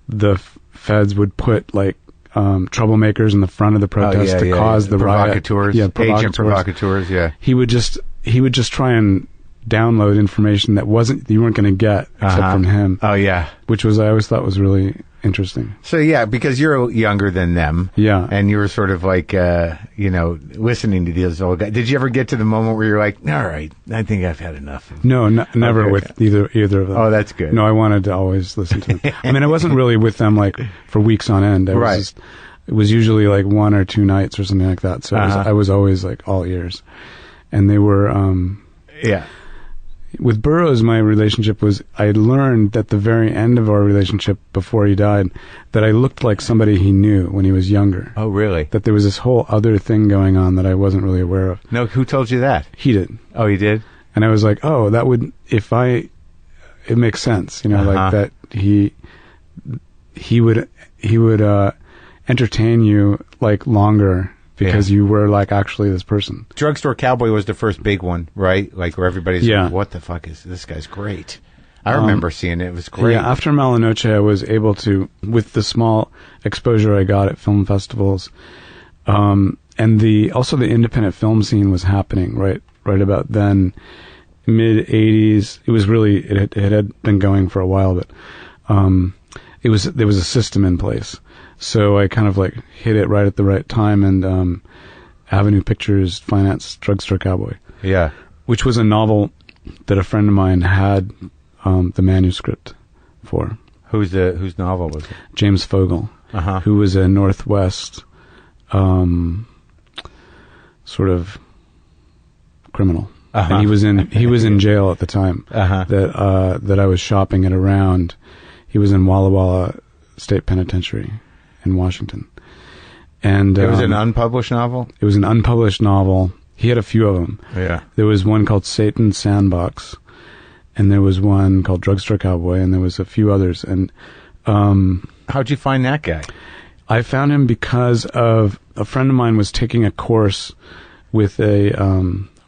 the feds would put like, troublemakers in the front of the protest to cause the provocateurs, riot. Agent provocateurs, He would just try and download information that you weren't going to get except from him. Oh yeah. Which I always thought was really interesting. So because you're younger than them. Yeah. And you were sort of like, listening to these old guys. Did you ever get to the moment where you're like, all right, I think I've had enough? No, never with either of them. Oh, that's good. No, I wanted to always listen to them. I mean, I wasn't really with them like for weeks on end. It was usually like 1 or 2 nights or something like that. So I was always like all ears. And they were, with Burroughs, my relationship was, I learned at the very end of our relationship before he died that I looked like somebody he knew when he was younger. Oh, really? That there was this whole other thing going on that I wasn't really aware of. No, who told you that? He did. Oh, he did? And I was like, oh, that would, it makes sense, like that he would entertain you like longer because you were like actually this person. Drugstore Cowboy was the first big one, right? Like where everybody's like, what the fuck is this guy's great. I remember seeing it. It was great. Yeah, after Malinoche, I was able to, with the small exposure I got at film festivals, and also the independent film scene was happening right about then, mid 80s. It was really, it had been going for a while, but there was a system in place. So I kind of like hit it right at the right time, and Avenue Pictures financed Drugstore Cowboy. Yeah. Which was a novel that a friend of mine had the manuscript for. Whose novel was it? James Fogle, who was a Northwest sort of criminal. And he was in jail at the time that I was shopping it around. He was in Walla Walla State Penitentiary in Washington. And it was an unpublished novel? It was an unpublished novel. He had a few of them. Yeah. There was one called Satan's Sandbox, and there was one called Drugstore Cowboy, and there was a few others. And how'd you find that guy? I found him because of a friend of mine was taking a course with a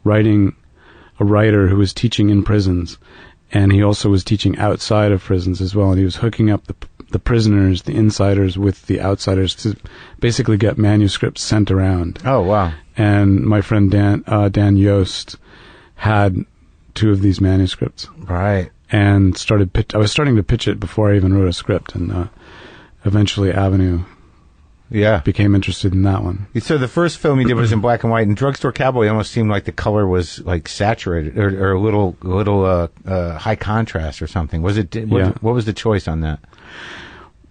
writer who was teaching in prisons, and he also was teaching outside of prisons as well, and he was hooking up the prisoners, the insiders, with the outsiders to basically get manuscripts sent around. Oh, wow. And my friend Dan Yost had 2 of these manuscripts. Right. And I was starting to pitch it before I even wrote a script, and eventually Avenue became interested in that one. So the first film you did was in black and white, and Drugstore Cowboy almost seemed like the color was like saturated or a little high contrast or something. Was it? What was the choice on that?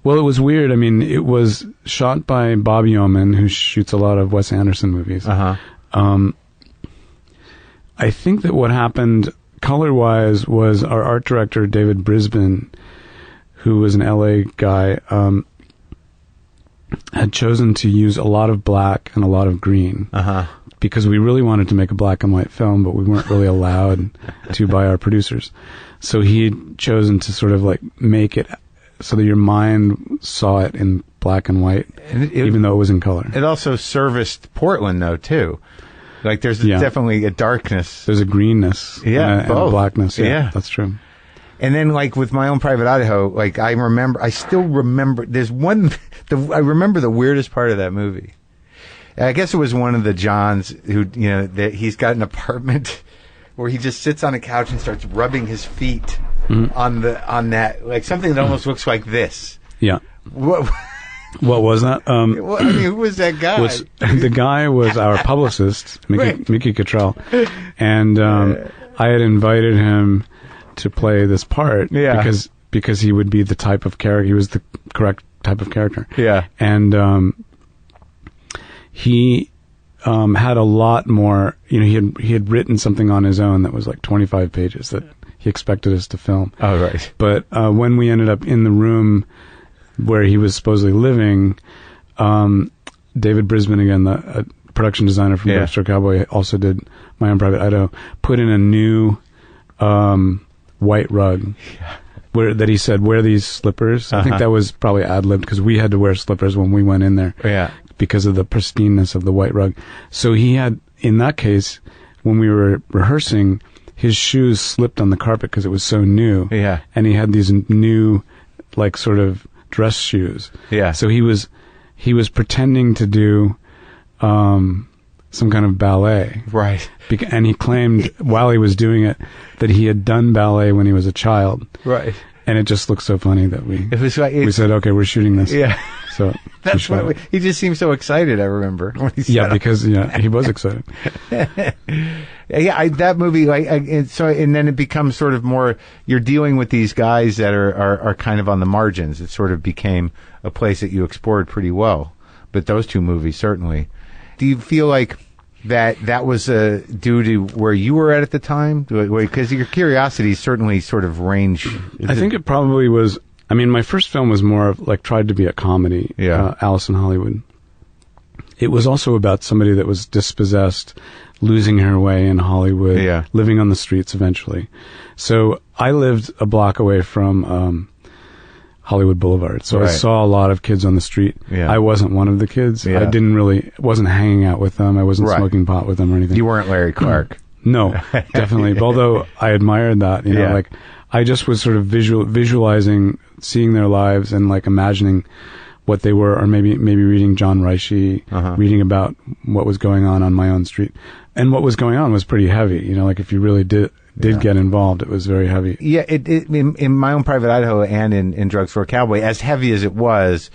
Well, it was weird. I mean, it was shot by Bob Yeoman, who shoots a lot of Wes Anderson movies. I think that what happened color-wise was our art director, David Brisbane, who was an LA guy, had chosen to use a lot of black and a lot of green. Because we really wanted to make a black and white film, but we weren't really allowed to by our producers. So he had chosen to sort of like make it so that your mind saw it in black and white, even though it was in color. It also serviced Portland, though, too. Like, there's definitely a darkness. There's a greenness and a blackness. Yeah, that's true. And then, like, with My Own Private Idaho, like, I still remember, I remember the weirdest part of that movie. I guess it was one of the Johns who, that he's got an apartment where he just sits on a couch and starts rubbing his feet on that, like, something that almost looks like this. Yeah. What was that? Well, I mean, who was that guy? The guy was our publicist, Mickey Cottrell, and I had invited him to play this part because he would be the type of character. He was the correct type of character. Yeah, and he had a lot more. He had written something on his own that was like 25 pages that he expected us to film. Oh, right. But when we ended up in the room where he was supposedly living, David Brisbane, again, the production designer from Drugstore Cowboy, also did My Own Private Idaho, put in a new white rug that he said, wear these slippers. I think that was probably ad-libbed because we had to wear slippers when we went in there because of the pristineness of the white rug. So he had, in that case, when we were rehearsing, his shoes slipped on the carpet because it was so new. Yeah. And he had these new, like, sort of dress shoes. Yeah. So he was pretending to do some kind of ballet. Right. And he claimed while he was doing it that he had done ballet when he was a child. Right. And it just looked so funny that we said, okay, we're shooting this. Yeah. So that's why he just seemed so excited, I remember. When he said because he was excited. That movie, and then it becomes sort of more, you're dealing with these guys that are kind of on the margins. It sort of became a place that you explored pretty well. But those two movies, certainly. Do you feel like that was due to where you were at the time? Because your curiosity certainly sort of ranged. I think it probably was. I mean, my first film was more of like tried to be a comedy. Alice in Hollywood. It was also about somebody that was dispossessed, losing her way in Hollywood, living on the streets eventually. So I lived a block away from Hollywood Boulevard. So I saw a lot of kids on the street. Yeah. I wasn't one of the kids. I wasn't hanging out with them. I wasn't smoking pot with them or anything. You weren't Larry Clark. No, definitely. Although I admired that, like I just was sort of visualizing, seeing their lives and like imagining what they were, or maybe reading John Reishi, reading about what was going on my own street. And what was going on was pretty heavy, like if you really did get involved, it was very heavy. Yeah, in My Own Private Idaho and in Drugstore Cowboy, as heavy as it was,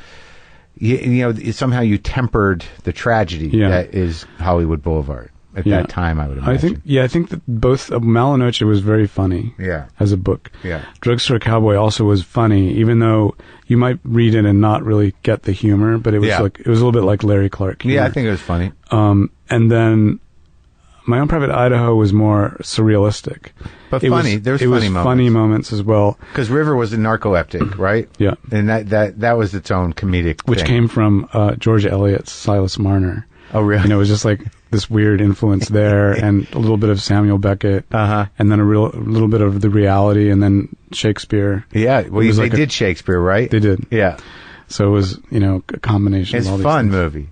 somehow you tempered the tragedy that is Hollywood Boulevard at that time, I would imagine. I think that both Malinoche was very funny as a book. Yeah. Drugstore Cowboy also was funny, even though you might read it and not really get the humor, but it was it was a little bit like Larry Clark humor. Yeah, I think it was funny. And then My Own Private Idaho was more surrealistic. But funny. There was funny moments as well. Because River was a narcoleptic, right? Yeah. And that was its own comedic Which thing. came from George Eliot's Silas Marner. Oh, really? It was just like this weird influence there, and a little bit of Samuel Beckett, and then a little bit of the reality, and then Shakespeare. Yeah, well, they did Shakespeare, right? They did. Yeah. So it was, a combination of all these fun things. movie.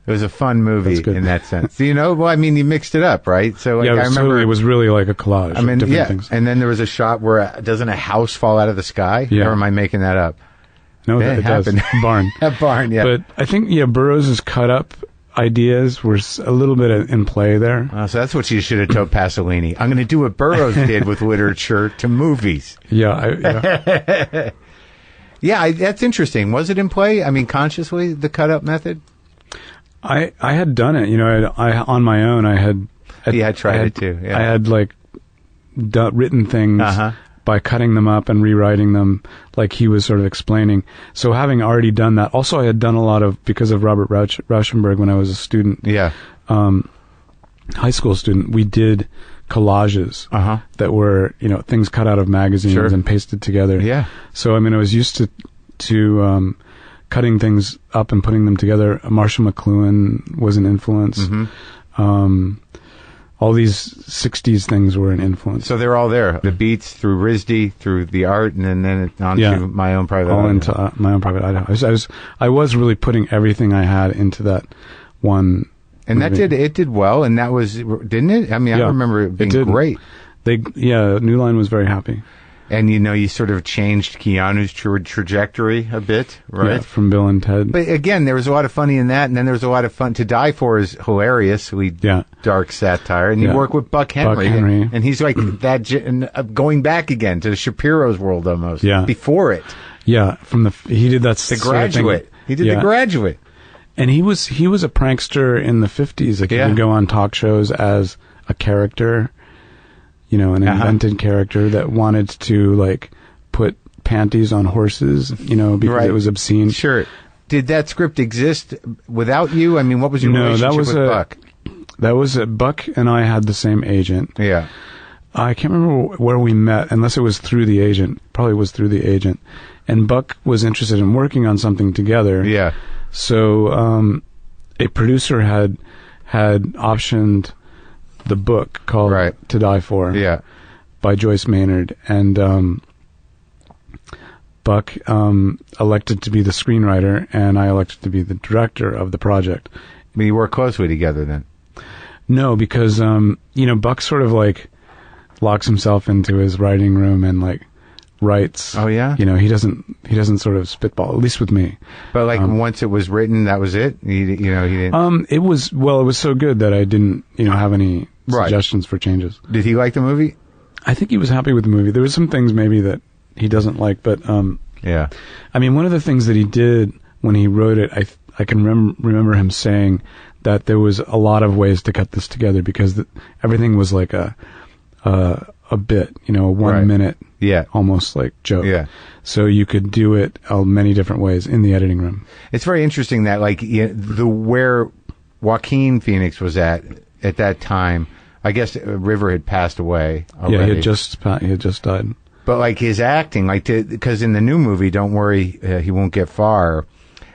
It was a fun movie in that sense. Well, I mean, you mixed it up, right? So I remember it was really like a collage of different things. And then there was a shot where doesn't a house fall out of the sky? Yeah. Or am I making that up? No, it does. Barn. A barn, yeah. But I think, Burroughs' cut-up ideas were a little bit in play there. So that's what you should have told Pasolini. I'm going to do what Burroughs did with literature to movies. Yeah. Yeah, that's interesting. Was it in play? I mean, consciously, the cut-up method? I had done it, I on my own. I had tried it too. Yeah. I had written things by cutting them up and rewriting them, like he was sort of explaining. So having already done that, also I had done a lot of, because of Robert Rauschenberg when I was a student, high school student, we did collages that were things cut out of magazines and pasted together. Yeah. So I was used to cutting things up and putting them together. Marshall McLuhan was an influence. all these 60s things were an influence. So they're all there. The beats through RISD, through the art, and then onto My Own Private Idaho. All into My Own Private Idaho. I was really putting everything I had into that one. And movie. it did well, and that was, didn't it? I mean, I remember it being great. New Line was very happy. And, you sort of changed Keanu's trajectory a bit, right? Yeah, from Bill and Ted. But again, there was a lot of funny in that, and then there was a lot of fun. To Die For is hilariously dark satire. And you work with Buck Henry. And he's like that, going back again to Shapiro's world almost. Yeah. Before it. Yeah, he did that. The Graduate. He did The Graduate. And he was a prankster in the 50s. Like, he would go on talk shows as a character. An invented character that wanted to, like, put panties on horses, because it was obscene. Sure. Did that script exist without you? I mean, what was your relationship with Buck? That was Buck and I had the same agent. Yeah. I can't remember where we met, unless it was through the agent. Probably was through the agent. And Buck was interested in working on something together. Yeah. So a producer had optioned the book called To Die For by Joyce Maynard, and Buck elected to be the screenwriter, and I elected to be the director of the project. But you work closely together then? No, because Buck sort of like locks himself into his writing room and like writes. Oh yeah. He doesn't sort of spitball, at least with me. But like once it was written, that was it. He didn't. It was so good that I didn't have any suggestions for changes. Did he like the movie? I think he was happy with the movie. There were some things maybe that he doesn't like, but yeah. I mean, one of the things that he did when he wrote it, I can remember him saying that there was a lot of ways to cut this together because everything was like a bit, a 1 minute, almost like joke. Yeah. So you could do it many different ways in the editing room. It's very interesting that like where Joaquin Phoenix was at that time. I guess River had passed away already. Yeah, he had just died. But like his acting, because in the new movie, Don't Worry, He Won't Get Far.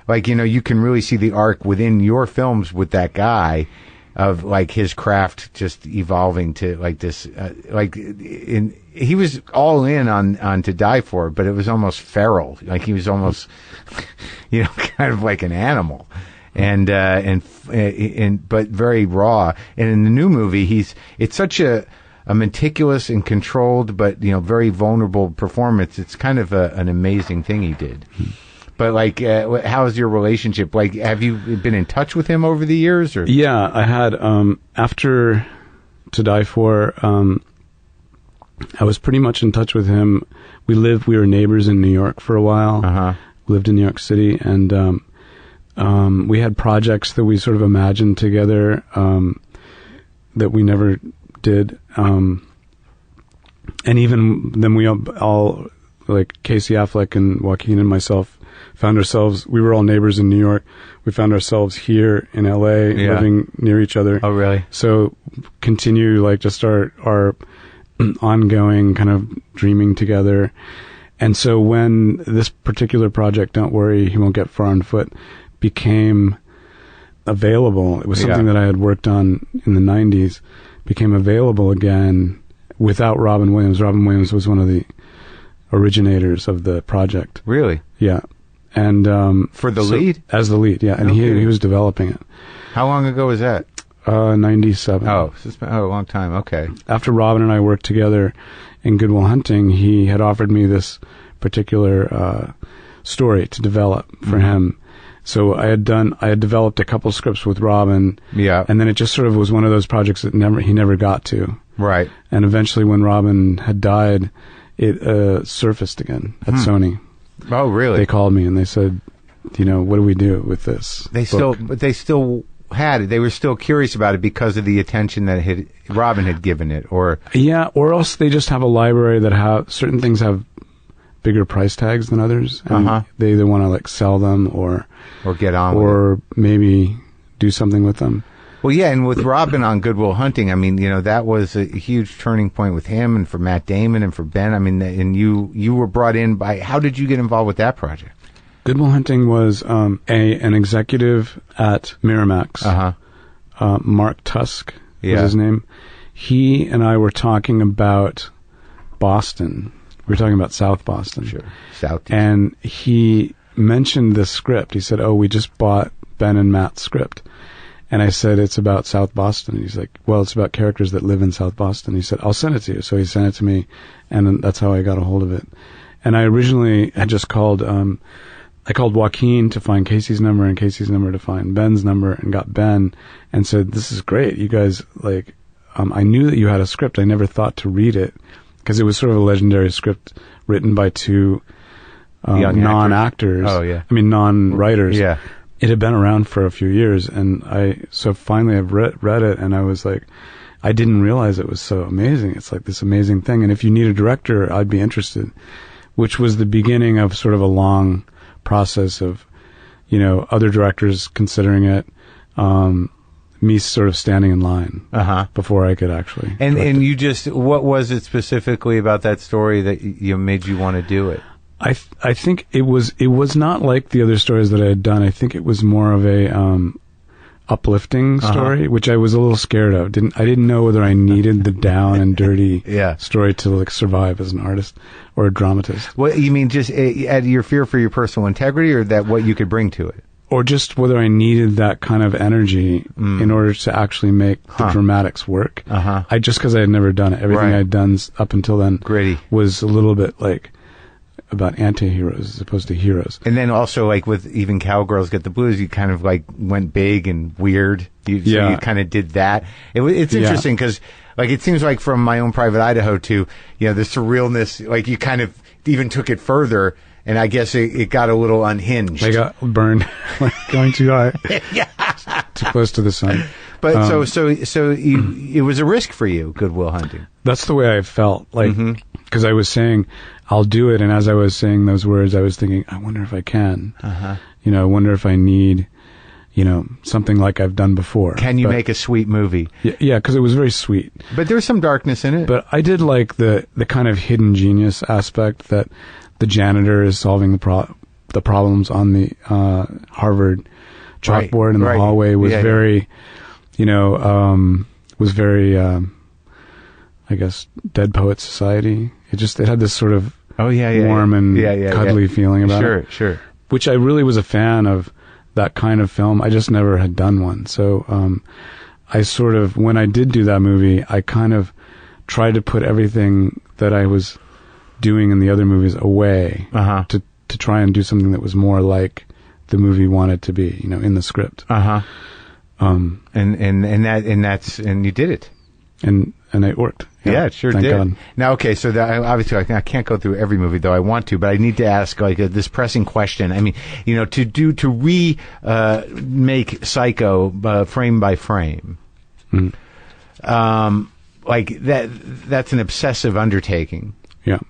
Like, you can really see the arc within your films with that guy of like his craft just evolving to like this, he was all in on To Die For, but it was almost feral. Like he was almost, kind of like an animal. And but very raw. And in the new movie, it's such a meticulous and controlled, but very vulnerable performance. It's kind of an amazing thing he did. But like, how's your relationship? Like, have you been in touch with him over the years? Or? Yeah, I had. After To Die For, I was pretty much in touch with him. We were neighbors in New York for a while. Uh-huh. We lived in New York City, and we had projects that we sort of imagined together that we never did. And even then we all, like Casey Affleck and Joaquin and myself, found ourselves, we were all neighbors in New York. We found ourselves here in LA, living near each other. Oh, really? So continue like just our ongoing kind of dreaming together. And so when this particular project, Don't Worry, He Won't Get Far on Foot, became available, it was something that I had worked on in the 90s, became available again without Robin Williams. Robin Williams was one of the originators of the project. Really? Yeah. And for the lead? As the lead, yeah. And he was developing it. How long ago was that? 97. Oh, so it's been a long time. Okay. After Robin and I worked together in Good Will Hunting, he had offered me this particular story to develop for him. So I had developed a couple scripts with Robin. Yeah. And then it just sort of was one of those projects that he never got to. Right. And eventually when Robin had died, it surfaced again at Sony. Oh, really? They called me and they said, what do we do with this? They still had it. They were still curious about it because of the attention that Robin had given it, or or else they just have a library that have certain things have bigger price tags than others, and they either want to like sell them or get on or maybe do something with them. Well, yeah, and with Robin on Good Will Hunting, I mean, that was a huge turning point with him and for Matt Damon and for Ben. I mean, and you were brought in by. How did you get involved with that project? Good Will Hunting was an executive at Miramax. Mark Tusk was his name. he and I were talking about Boston. We were talking about South Boston. Sure. South. And he mentioned this script. He said, "Oh, we just bought Ben and Matt's script." And I said, "It's about South Boston." And he's like, "Well, it's about characters that live in South Boston." He said, "I'll send it to you." So he sent it to me, and that's how I got a hold of it. And I originally had just called, I called Joaquin to find Casey's number and Casey's number to find Ben's number, and got Ben and said, "This is great. You guys, like, I knew that you had a script. I never thought to read it because it was sort of a legendary script written by two non-actors. Oh, yeah. I mean, non-writers. Yeah. It had been around for a few years, and so finally I've read it, and I was like, I didn't realize it was so amazing. It's like this amazing thing, and if you need a director, I'd be interested, which was the beginning of sort of a long process of, other directors considering it, me sort of standing in line before I could actually. And you just, what was it specifically about that story that made you want to do it? I think it was not like the other stories that I had done. I think it was more of a uplifting story, which I was a little scared of. I didn't know whether I needed the down and dirty story to like survive as an artist or a dramatist. What you mean, just at your fear for your personal integrity, or that what you could bring to it? Or just whether I needed that kind of energy in order to actually make the dramatics work. I just because I had never done it. Everything I had done up until then was a little bit like about anti-heroes as opposed to heroes. And then also, like, with even Cowgirls Get the Blues, you kind of like went big and weird. So you kind of did that. It's interesting because, like, it seems like from My Own Private Idaho to, the surrealness, like, you kind of even took it further. And I guess it got a little unhinged. I got burned, like going too high, too close to the sun. But so it was a risk for you, Good Will Hunting. That's the way I felt, like, because I was saying, I'll do it. And as I was saying those words, I was thinking, I wonder if I can. I wonder if I need, something like I've done before. Can you make a sweet movie? Yeah, because it was very sweet. But there's some darkness in it. But I did like the kind of hidden genius aspect that the janitor is solving the problems on the Harvard chalkboard in the hallway was very, I guess, Dead Poets Society. It had this sort of warm and cuddly feeling about it. Sure. Which I really was a fan of, that kind of film. I just never had done one. So I sort of, when I did do that movie, I kind of tried to put everything that I was doing in the other movies away to try and do something that was more like the movie wanted to be, in the script. And you did it. And it worked. Yeah, it sure Thank did. God. Now, okay, so obviously I can't go through every movie, though I want to, but I need to ask this pressing question. I mean, to remake Psycho frame by frame, like that's an obsessive undertaking. Yeah.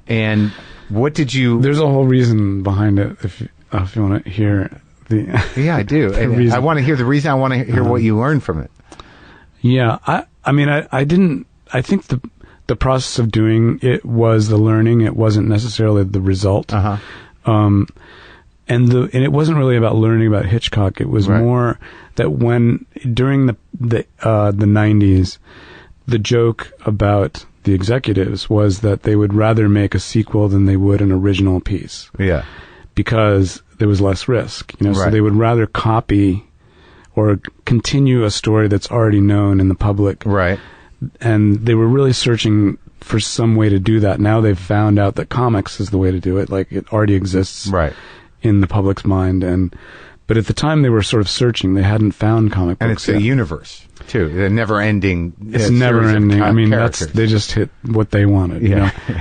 And what did you? There's a whole reason behind it. If you want to hear the. Yeah, I do. And I want to hear the reason. I want to hear what you learned from it. Yeah, I mean, I didn't. I think the process of doing it was the learning. It wasn't necessarily the result. And it wasn't really about learning about Hitchcock. It was more that during the 90s, the joke about the executives was that they would rather make a sequel than they would an original piece. Yeah. Because there was less risk, so they would rather copy or continue a story that's already known in the public. Right. And they were really searching for some way to do that. Now they've found out that comics is the way to do it. Like, it already exists in the public's mind. But at the time they were sort of searching. They hadn't found comic books. And it's a universe, too. The never-ending. It's never-ending. I mean, they just hit what they wanted,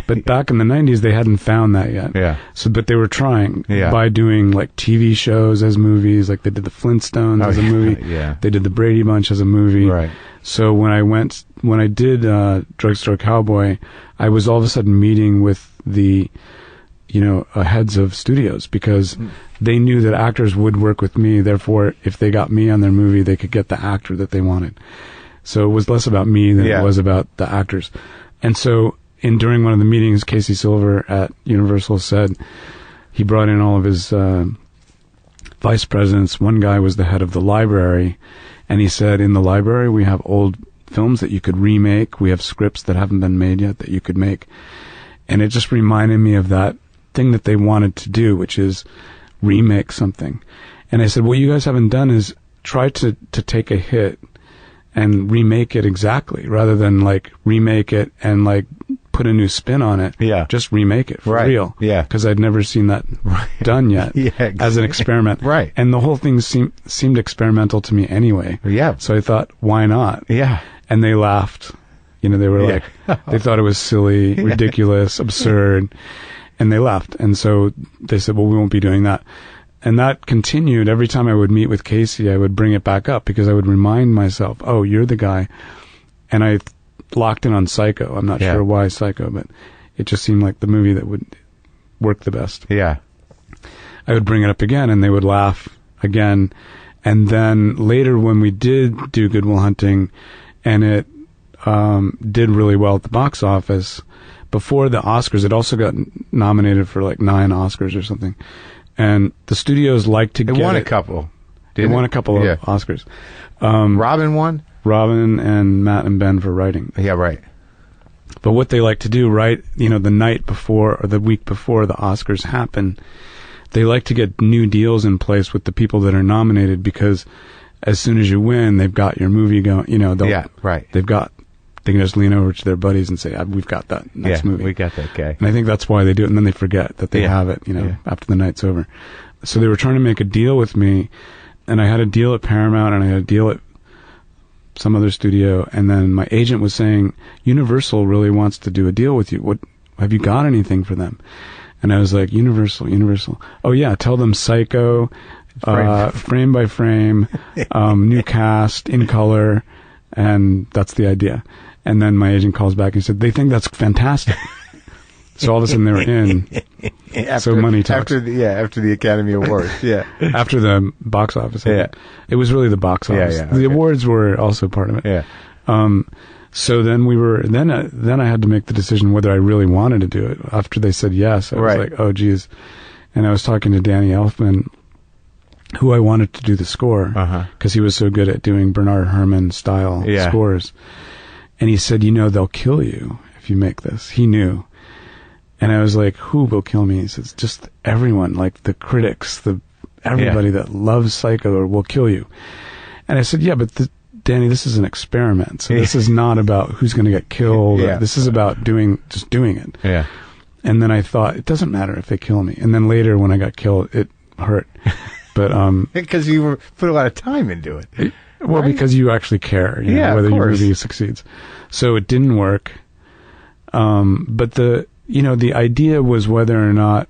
But back in the 90s, they hadn't found that yet. Yeah. But they were trying by doing, like, TV shows as movies. Like, they did the Flintstones as a movie. Yeah. They did the Brady Bunch as a movie. Right. So when I did Drugstore Cowboy, I was all of a sudden meeting with the heads of studios, because they knew that actors would work with me. Therefore, if they got me on their movie, they could get the actor that they wanted. So it was less about me than it was about the actors. And so during one of the meetings, Casey Silver at Universal said he brought in all of his vice presidents. One guy was the head of the library, and he said, in the library we have old films that you could remake. We have scripts that haven't been made yet that you could make. And it just reminded me of that thing that they wanted to do, which is remake something. And I said, what you guys haven't done is try to take a hit and remake it exactly, rather than like remake it and like put a new spin on it. Yeah. Just remake it for real. Yeah. Because I'd never seen that done yet as an experiment. Right. And the whole thing seemed experimental to me anyway. Yeah. So I thought, why not? Yeah. And they laughed. You know, they were like, they thought it was silly, ridiculous, absurd. And they laughed. And so they said, well, we won't be doing that. And that continued. Every time I would meet with Casey, I would bring it back up because I would remind myself, oh, you're the guy. And I locked in on Psycho. I'm not sure why Psycho, but it just seemed like the movie that would work the best. Yeah. I would bring it up again and they would laugh again. And then later when we did do Good Will Hunting and it did really well at the box office, before the Oscars, it also got nominated for like 9 Oscars or something. And the studios like to get It won a it. couple. They won a couple of Oscars. Robin won? Robin and Matt and Ben for writing. Yeah, right. But what they like to do, right, you know, the night before or the week before the Oscars happen, they like to get new deals in place with the people that are nominated, because as soon as you win, they've got your movie going, you know, they can just lean over to their buddies and say, we've got that next movie. We got that guy. And I think that's why they do it, and then they forget that they have it, you know, after the night's over. So they were trying to make a deal with me, and I had a deal at Paramount, and I had a deal at some other studio, and then my agent was saying, Universal really wants to do a deal with you. What, have you got anything for them? And I was like, Universal. Oh yeah, tell them Psycho, frame by frame, new cast, in color, and that's the idea. And then my agent calls back and said, they think that's fantastic. So all of a sudden they were in. So money talks. After the Academy Awards. Yeah. After the box office. Yeah. It was really the box office. Yeah, The awards were also part of it. Yeah. So then then I had to make the decision whether I really wanted to do it. After they said yes, I was like, oh geez. And I was talking to Danny Elfman, who I wanted to do the score, because he was so good at doing Bernard Herrmann style scores. And he said, you know, they'll kill you if you make this. He knew. And I was like, who will kill me? He says, just everyone, like the critics, everybody that loves Psycho will kill you. And I said, yeah, but Danny, this is an experiment. So this is not about who's going to get killed. This is about just doing it. Yeah. And then I thought, it doesn't matter if they kill me. And then later when I got killed, it hurt. But because you put a lot of time into it. Well, because you actually care, you know, whether your movie succeeds. So it didn't work. But the idea was whether or not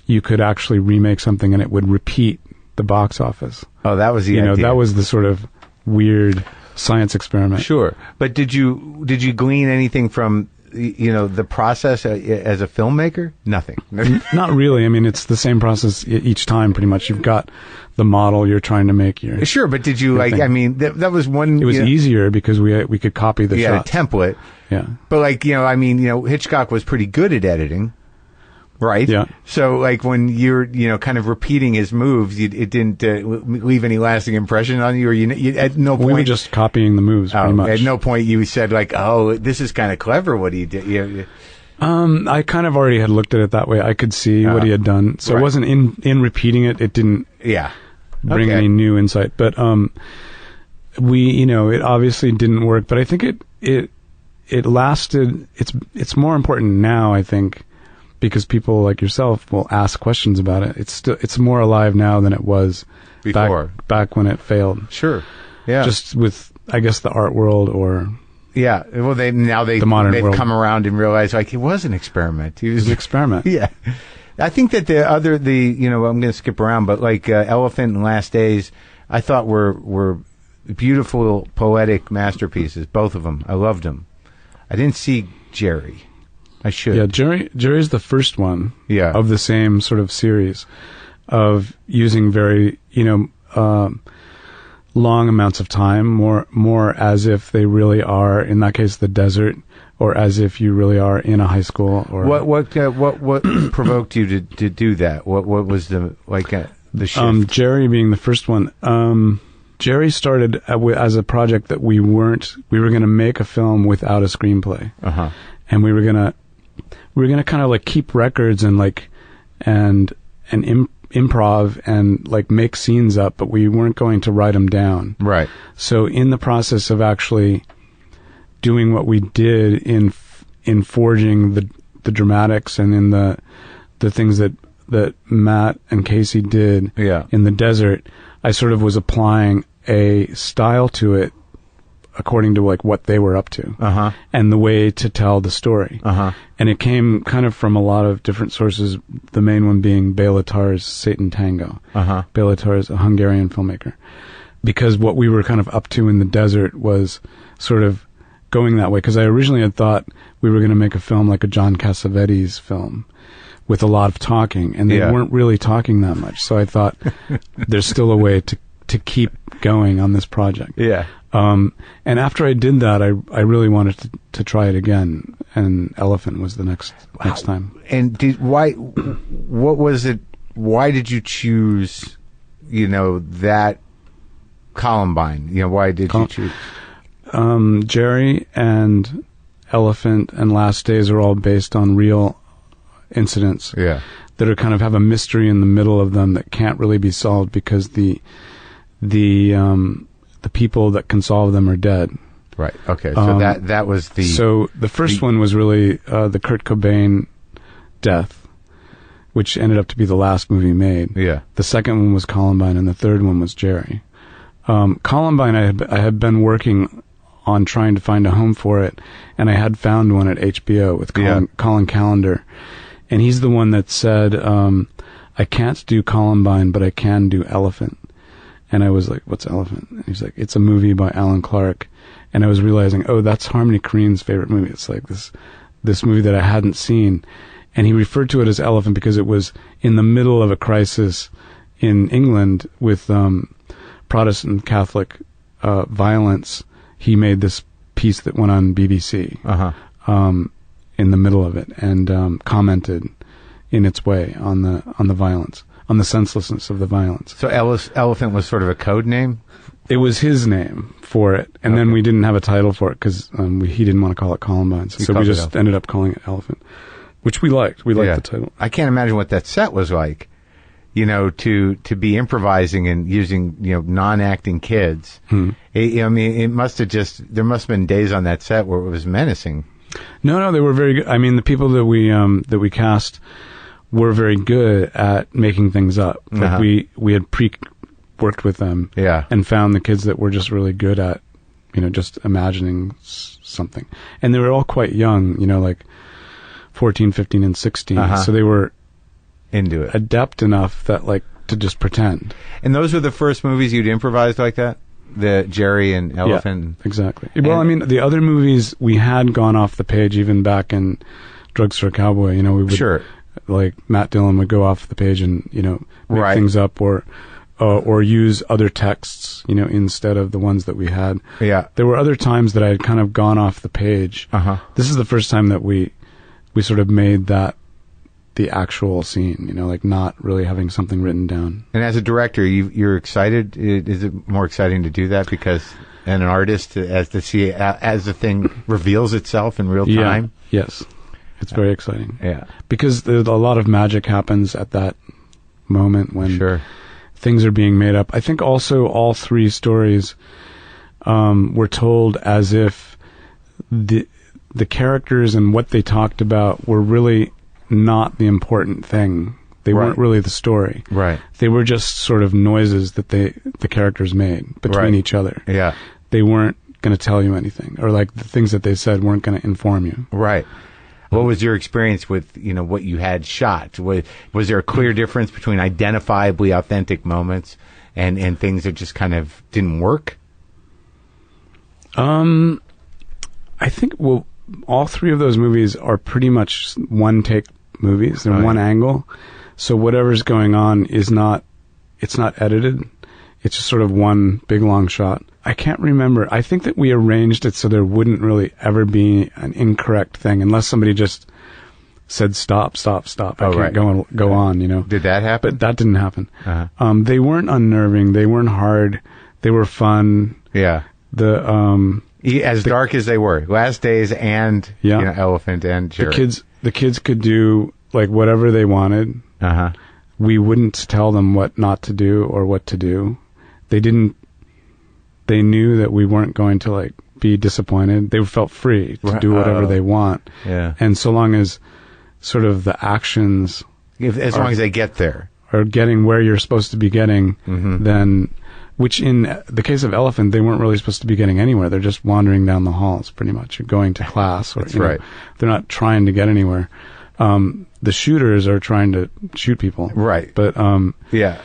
you could actually remake something and it would repeat the box office. Oh, that was the idea. That was the sort of weird science experiment. Sure. But did you glean anything from the process as a filmmaker? Nothing. Not really. I mean, it's the same process each time, pretty much. You've got the model you're trying to make. Sure, but did you I mean, that was one. It was easier because we could copy the shots. You had a template. Yeah. But Hitchcock was pretty good at editing, right? Yeah. So when you're kind of repeating his moves, it didn't leave any lasting impression on you, or you at no point. We were just copying the moves, pretty much. At no point you said oh, this is kind of clever what he did. I kind of already had looked at it that way. I could see what he had done, so it wasn't in repeating it. It didn't bring any new insight. But it obviously didn't work. But I think it lasted. It's more important now, I think, because people like yourself will ask questions about it. It's more alive now than it was before, back when it failed. Sure. Yeah. Just with, I guess, the art world or. Yeah. Well, they've world. come around and realized it was an experiment. It was an experiment. Yeah. I think that I'm going to skip around, but Elephant and Last Days, I thought were beautiful, poetic masterpieces. Both of them. I loved them. I didn't see Jerry. I should. Yeah, Jerry's the first one of the same sort of series of using very, long amounts of time, more as if they really are, in that case, the desert, or as if you really are in a high school. Or what provoked you to do that? What was the show? Jerry being the first one. Jerry started as a project that we were going to make a film without a screenplay. And we were going to kind of like keep records and like, and improv and like make scenes up, but we weren't going to write them down. Right. So in the process of actually doing what we did in forging the dramatics and in the things that Matt and Casey did in the desert, I sort of was applying a style to it according to like what they were up to and the way to tell the story. And it came kind of from a lot of different sources, the main one being Bela Tar's Satan Tango. Bela Tar is a Hungarian filmmaker. Because what we were kind of up to in the desert was sort of going that way. Because I originally had thought we were going to make a film like a John Cassavetes film with a lot of talking, and they weren't really talking that much. So I thought there's still a way to keep going on this project. And after I did that, I really wanted to try it again, and Elephant was the next time. And what was it? Why did you choose, that Columbine? Why did you choose? Jerry and Elephant and Last Days are all based on real incidents that are kind of have a mystery in the middle of them that can't really be solved because the people that can solve them are dead. Right. Okay. So that was the. So the first one was really the Kurt Cobain death, which ended up to be the last movie made. The second one was Columbine, and the third one was Jerry. Columbine, I had been working on trying to find a home for it, and I had found one at HBO with Colin Callender, and he's the one that said, I can't do Columbine, but I can do Elephant. And I was like, what's Elephant? And he's like, it's a movie by Alan Clark. And I was realizing, oh, that's Harmony Korine's favorite movie. It's like this movie that I hadn't seen. And he referred to it as Elephant because it was in the middle of a crisis in England with Protestant Catholic violence. He made this piece that went on BBC in the middle of it and commented in its way on the violence, on the senselessness of the violence. So Elephant was sort of a code name? It was his name for it, and then we didn't have a title for it because he didn't want to call it Columbine, so we just ended up calling it Elephant, which we liked. We liked the title. I can't imagine what that set was like, to be improvising and using, non-acting kids. It must have there must have been days on that set where it was menacing. No, they were very good. I mean, the people that we cast were very good at making things up. Like we had worked with them and found the kids that were just really good at, just imagining something. And they were all quite young, like 14, 15, and 16. So they were into it, adept enough that like to just pretend. And those were the first movies you'd improvised like that? The Jerry and Elephant? Yeah, exactly. Well, I mean, the other movies, we had gone off the page even back in Drugstore Cowboy. We would, like Matt Dillon would go off the page and, make things up or use other texts, instead of the ones that we had. There were other times that I had kind of gone off the page. This is the first time that we sort of made that the actual scene, like not really having something written down. And as a director, you're excited? Is it more exciting to do that because, and an artist, as the thing reveals itself in real time? Yes. It's very exciting. Because a lot of magic happens at that moment when things are being made up. I think also all three stories were told as if the characters and what they talked about were really not the important thing. They weren't really the story. They were just sort of noises that the characters made between each other. They weren't going to tell you anything, or like the things that they said weren't going to inform you. What was your experience with, what you had shot? Was there a clear difference between identifiably authentic moments and things that just kind of didn't work? I think, all three of those movies are pretty much one-take movies. They're one angle. So whatever's going on it's not edited. It's just sort of one big long shot. I can't remember. I think that we arranged it so there wouldn't really ever be an incorrect thing unless somebody just said stop. I can't go on, Did that happen? But that didn't happen. They weren't unnerving. They weren't hard. They were fun. Yeah. As dark as they were. Last Days and Elephant and Jerry. The kids could do like whatever they wanted. Uh-huh. We wouldn't tell them what not to do or what to do. They knew that we weren't going to like be disappointed. They felt free to do whatever they want. Yeah. And so long as sort of the actions as long as they get there. Are getting where you're supposed to be getting, then, which in the case of Elephant, they weren't really supposed to be getting anywhere. They're just wandering down the halls, pretty much, or going to class. Or, That's right. They're not trying to get anywhere. The shooters are trying to shoot people. Right. But, yeah.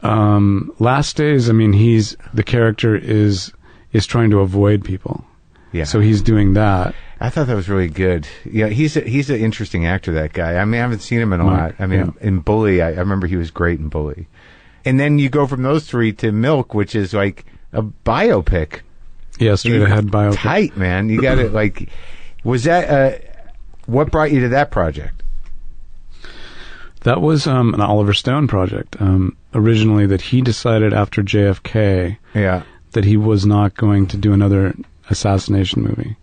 Last Days, I mean, the character is trying to avoid people. Yeah. So he's doing that. I thought that was really good. Yeah, he's an interesting actor, that guy. I mean, I haven't seen him in a lot. I mean, in Bully, I remember he was great in Bully. And then you go from those three to Milk, which is like a biopic. Yeah, straight ahead biopic. Tight, man. You got it. Like, was that what brought you to that project? That was an Oliver Stone project. Originally, that he decided after JFK that he was not going to do another assassination movie.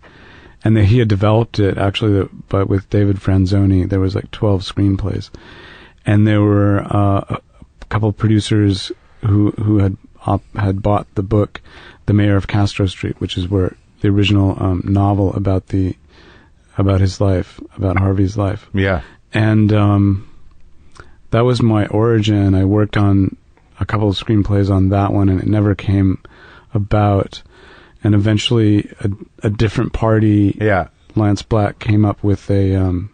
And that he had developed it, actually, but with David Franzoni, there was like 12 screenplays. And there were a couple of producers who had bought the book, The Mayor of Castro Street, which is where the original novel about his life, about Harvey's life. Yeah. And that was my origin. I worked on a couple of screenplays on that one, and it never came about. And eventually, a different party, Lance Black, came up with a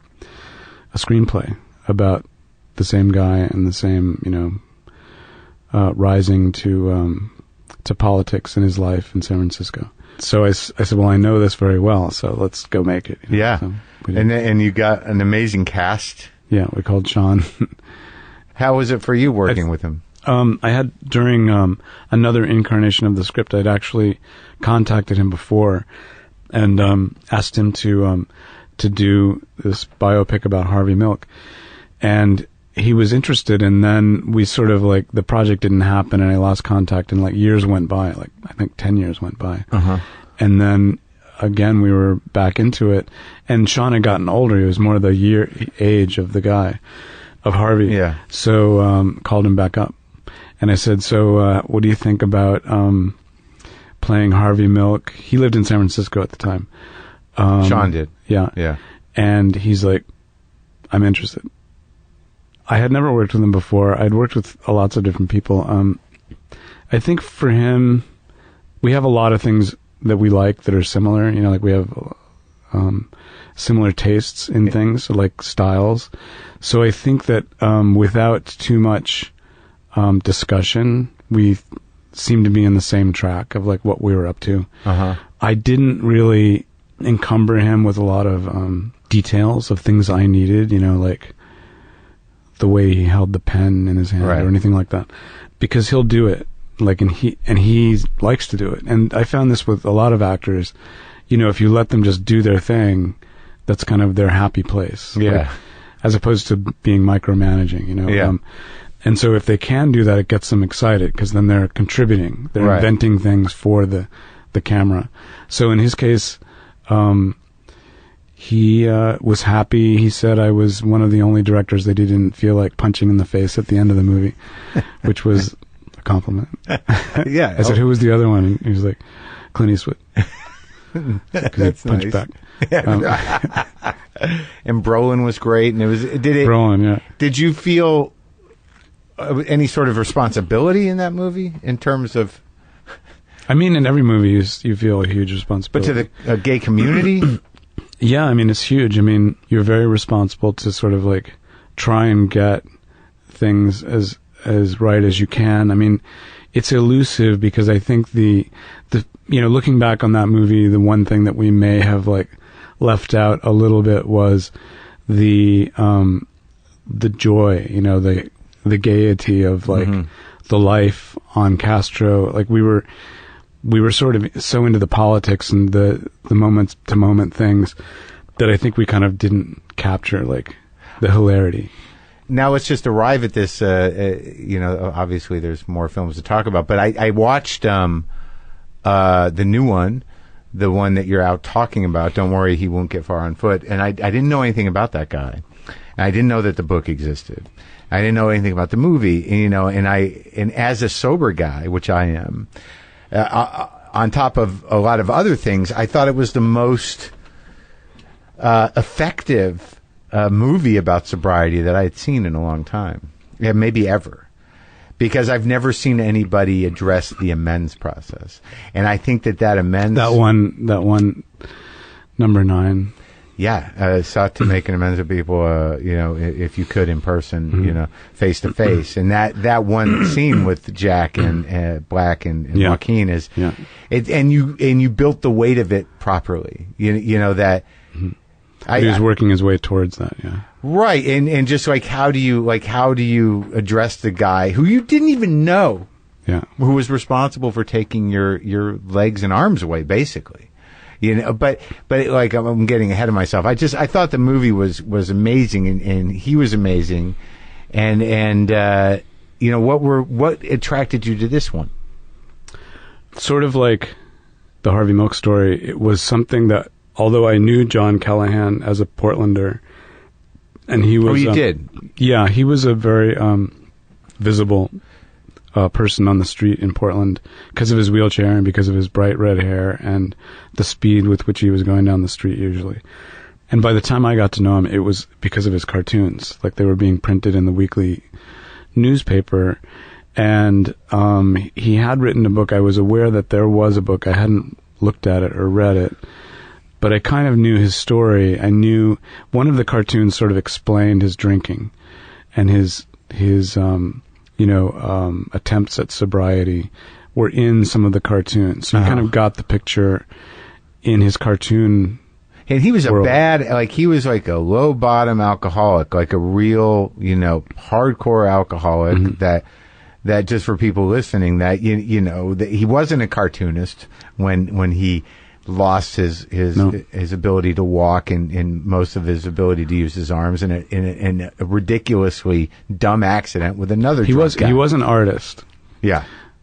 screenplay about the same guy and the same, rising to politics in his life in San Francisco. So I said, well, I know this very well, so let's go make it. Yeah, so and you got an amazing cast. Yeah, we called Sean. How was it for you working with him? I had, during another incarnation of the script, I'd actually contacted him before and asked him to do this biopic about Harvey Milk. And he was interested, and then we sort of, like, the project didn't happen, and I lost contact, and, like, years went by. Like, I think 10 years went by. Uh-huh. And then, again, we were back into it. And Sean had gotten older. He was more the age of the guy, of Harvey. Yeah. So called him back up. And I said, so what do you think about playing Harvey Milk? He lived in San Francisco at the time. Sean did. Yeah. Yeah. And he's like, I'm interested. I had never worked with him before. I'd worked with lots of different people. I think for him, we have a lot of things that we like that are similar. Like we have similar tastes in things, like styles. So I think that without too much discussion, we seemed to be in the same track of like what we were up to. Uh-huh. I didn't really encumber him with a lot of details of things I needed, like the way he held the pen in his hand or anything like that, because he'll do it. Like, and he likes to do it. And I found this with a lot of actors, if you let them just do their thing, that's kind of their happy place. Yeah. Like, as opposed to being micromanaging, Yeah. And so if they can do that, it gets them excited, because then they're contributing. They're inventing things for the camera. So in his case, he was happy. He said I was one of the only directors that he didn't feel like punching in the face at the end of the movie, which was a compliment. Yeah. I said, who was the other one? And he was like, Clint Eastwood. That's he punched nice. back. And Brolin was great. And Brolin, yeah. Did you feel any sort of responsibility in that movie in terms of? I mean, in every movie you feel a huge responsibility. But to the gay community? Yeah, I mean, it's huge. I mean, you're very responsible to sort of like try and get things as right as you can. I mean, it's elusive, because I think the looking back on that movie, the one thing that we may have like left out a little bit was the joy, the gaiety of like the life on Castro. Like we were sort of so into the politics and the moment to moment things that I think we kind of didn't capture like the hilarity. now let's just arrive at this. Obviously there's more films to talk about, but I watched the new one, the one that you're out talking about. Don't worry, he won't get far on foot. And I didn't know anything about that guy. And I didn't know that the book existed. I didn't know anything about the movie. And as a sober guy, which I am, on top of a lot of other things, I thought it was the most effective movie about sobriety that I had seen in a long time. Yeah, maybe ever. Because I've never seen anybody address the amends process. And I think that amends... That one, number 9. Yeah, sought to make an amends with people, if you could in person, face to face. And that one scene with Jack and Black and Joaquin is... Yeah. And you built the weight of it properly. That... He was working his way towards that, yeah. Right, and just how do you address the guy who you didn't even know, who was responsible for taking your legs and arms away, basically, But I'm getting ahead of myself. I thought the movie was amazing, and he was amazing, and what attracted you to this one? Sort of like the Harvey Milk story. It was something that, although I knew John Callahan as a Portlander, and he was... Oh, you did? Yeah, he was a very visible person on the street in Portland because of his wheelchair and because of his bright red hair and the speed with which he was going down the street usually. And by the time I got to know him, it was because of his cartoons. Like, they were being printed in the weekly newspaper, and he had written a book. I was aware that there was a book. I hadn't looked at it or read it, but I kind of knew his story. I knew one of the cartoons sort of explained his drinking and his attempts at sobriety were in some of the cartoons. So you kind of got the picture in his cartoon. And he was world. He was like a low bottom alcoholic, like a real, hardcore alcoholic that just for people listening, that, that he wasn't a cartoonist when he lost his ability to walk and most of his ability to use his arms in a ridiculously dumb accident with another drunk guy. He was an artist,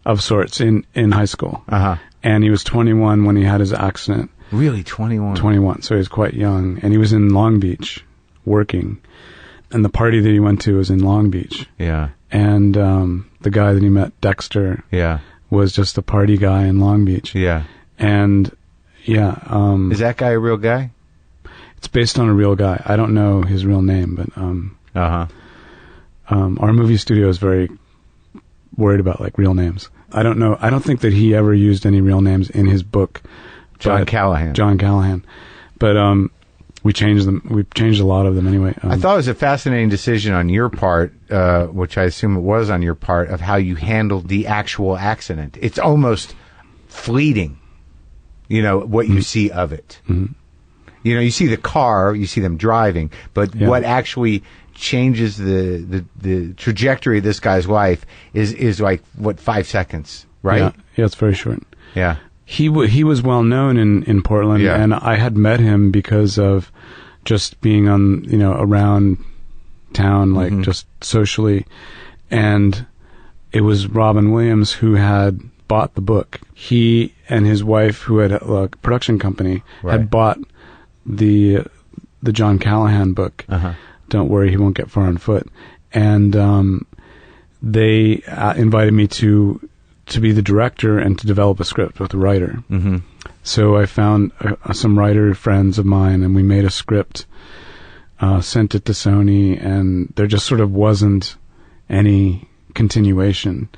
of sorts in high school, and he was 21 when he had his accident. Really, 21? 21, so he was quite young, and he was in Long Beach working, and the party that he went to was in Long Beach. Yeah, and the guy that he met, Dexter, was just a party guy in Long Beach. Yeah, and is that guy a real guy? It's based on a real guy. I don't know his real name, but our movie studio is very worried about real names. I don't know. I don't think that he ever used any real names in his book. John Callahan. But we changed them. We changed a lot of them anyway. I thought it was a fascinating decision on your part, which I assume it was on your part, of how you handled the actual accident. It's almost fleeting. What you see of it. Mm-hmm. You see the car, you see them driving, but what actually changes the trajectory of this guy's life is 5 seconds, right? Yeah, it's very short. Yeah. He was well known in Portland, and I had met him because of just being on, around town, just socially, and it was Robin Williams who had bought the book. He and his wife, who had a production company, had bought the John Callahan book. Don't worry, he won't get far on foot. And they invited me to be the director and to develop a script with the writer. Mm-hmm. So I found some writer friends of mine, and we made a script, sent it to Sony, and there just sort of wasn't any continuation.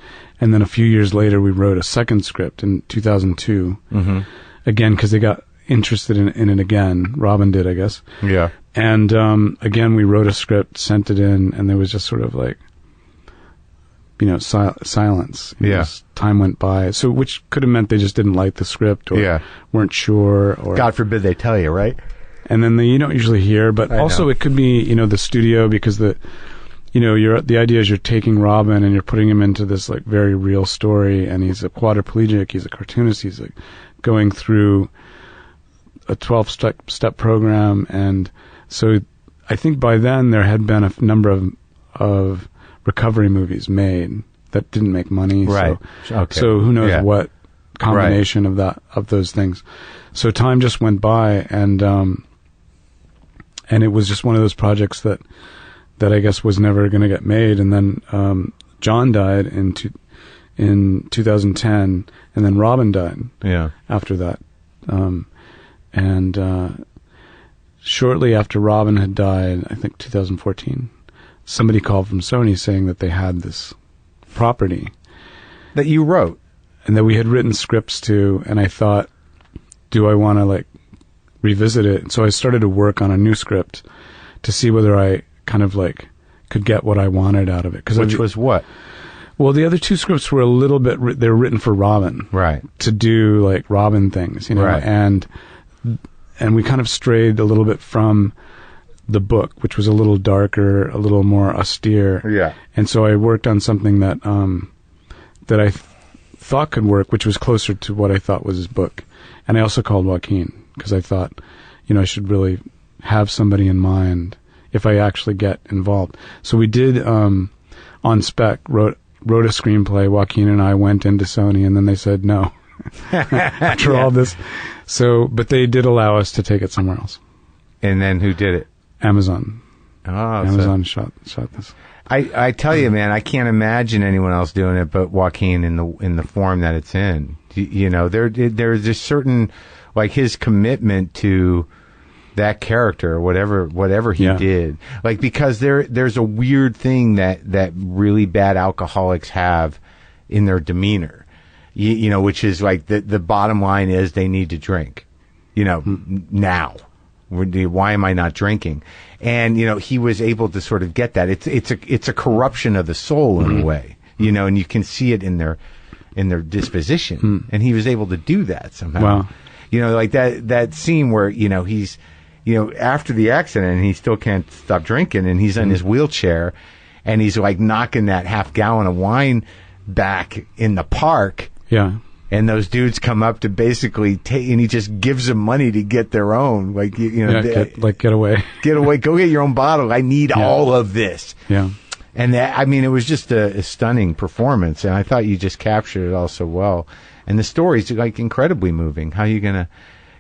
And then a few years later, we wrote a second script in 2002. Mm-hmm. Again, because they got interested in it again. Robin did, I guess. Yeah. And again, we wrote a script, sent it in, and there was just sort of silence. Time went by. So, which could have meant they just didn't like the script or weren't sure. Or God forbid they tell you, right? And then you don't usually hear. But also, it could be, the studio, because the idea is you're taking Robin and you're putting him into this very real story, and he's a quadriplegic, he's a cartoonist, he's going through a 12-step program, and so I think by then there had been a number of of recovery movies made that didn't make money. Right. So who knows Yeah. what combination of those things. So time just went by, and it was just one of those projects that I guess was never going to get made. And then John died in 2010, and then Robin died. Yeah. After that, and shortly after Robin had died, I think 2014, somebody called from Sony saying that they had this property That you wrote. and that we had written scripts to, and I thought, do I want to like revisit it? So I started to work on a new script to see whether I kind of like could get what I wanted out of it. Which was what? Well, the other two scripts were a little bit, they were written for Robin. Right. To do like Robin things, you know, Right. and we kind of strayed a little bit from the book, which was a little darker, a little more austere. Yeah. And so I worked on something that that I thought could work, which was closer to what I thought was his book. And I also called Joaquin because I thought, you know, I should really have somebody in mind if I actually get involved. So we did on spec wrote a screenplay. Joaquin and I went into Sony, and then they said no after all this. So, but they did allow us to take it somewhere else. And then who did it? Amazon. Oh, Amazon shot this. I tell you, man, I can't imagine anyone else doing it but Joaquin in the form that it's in. You know, there's this certain, like, his commitment to that character, whatever he did, like, because there's a weird thing that really bad alcoholics have in their demeanor, you know, which is like the bottom line is they need to drink, you know, now. Why am I not drinking? And, you know, he was able to sort of get that. It's a corruption of the soul in a way, you know, and you can see it in their disposition. And he was able to do that somehow. Wow. You know, like that scene where, you know, he's, you know, after the accident and he still can't stop drinking and he's in his wheelchair and he's like knocking that half gallon of wine back in the park. Yeah. And those dudes come up to basically take, and he just gives them money to get their own. Like, you know, Get away. Get away, go get your own bottle. I need all of this. Yeah. And that, I mean, it was just a stunning performance. And I thought you just captured it all so well. And the story's like incredibly moving. How you gonna,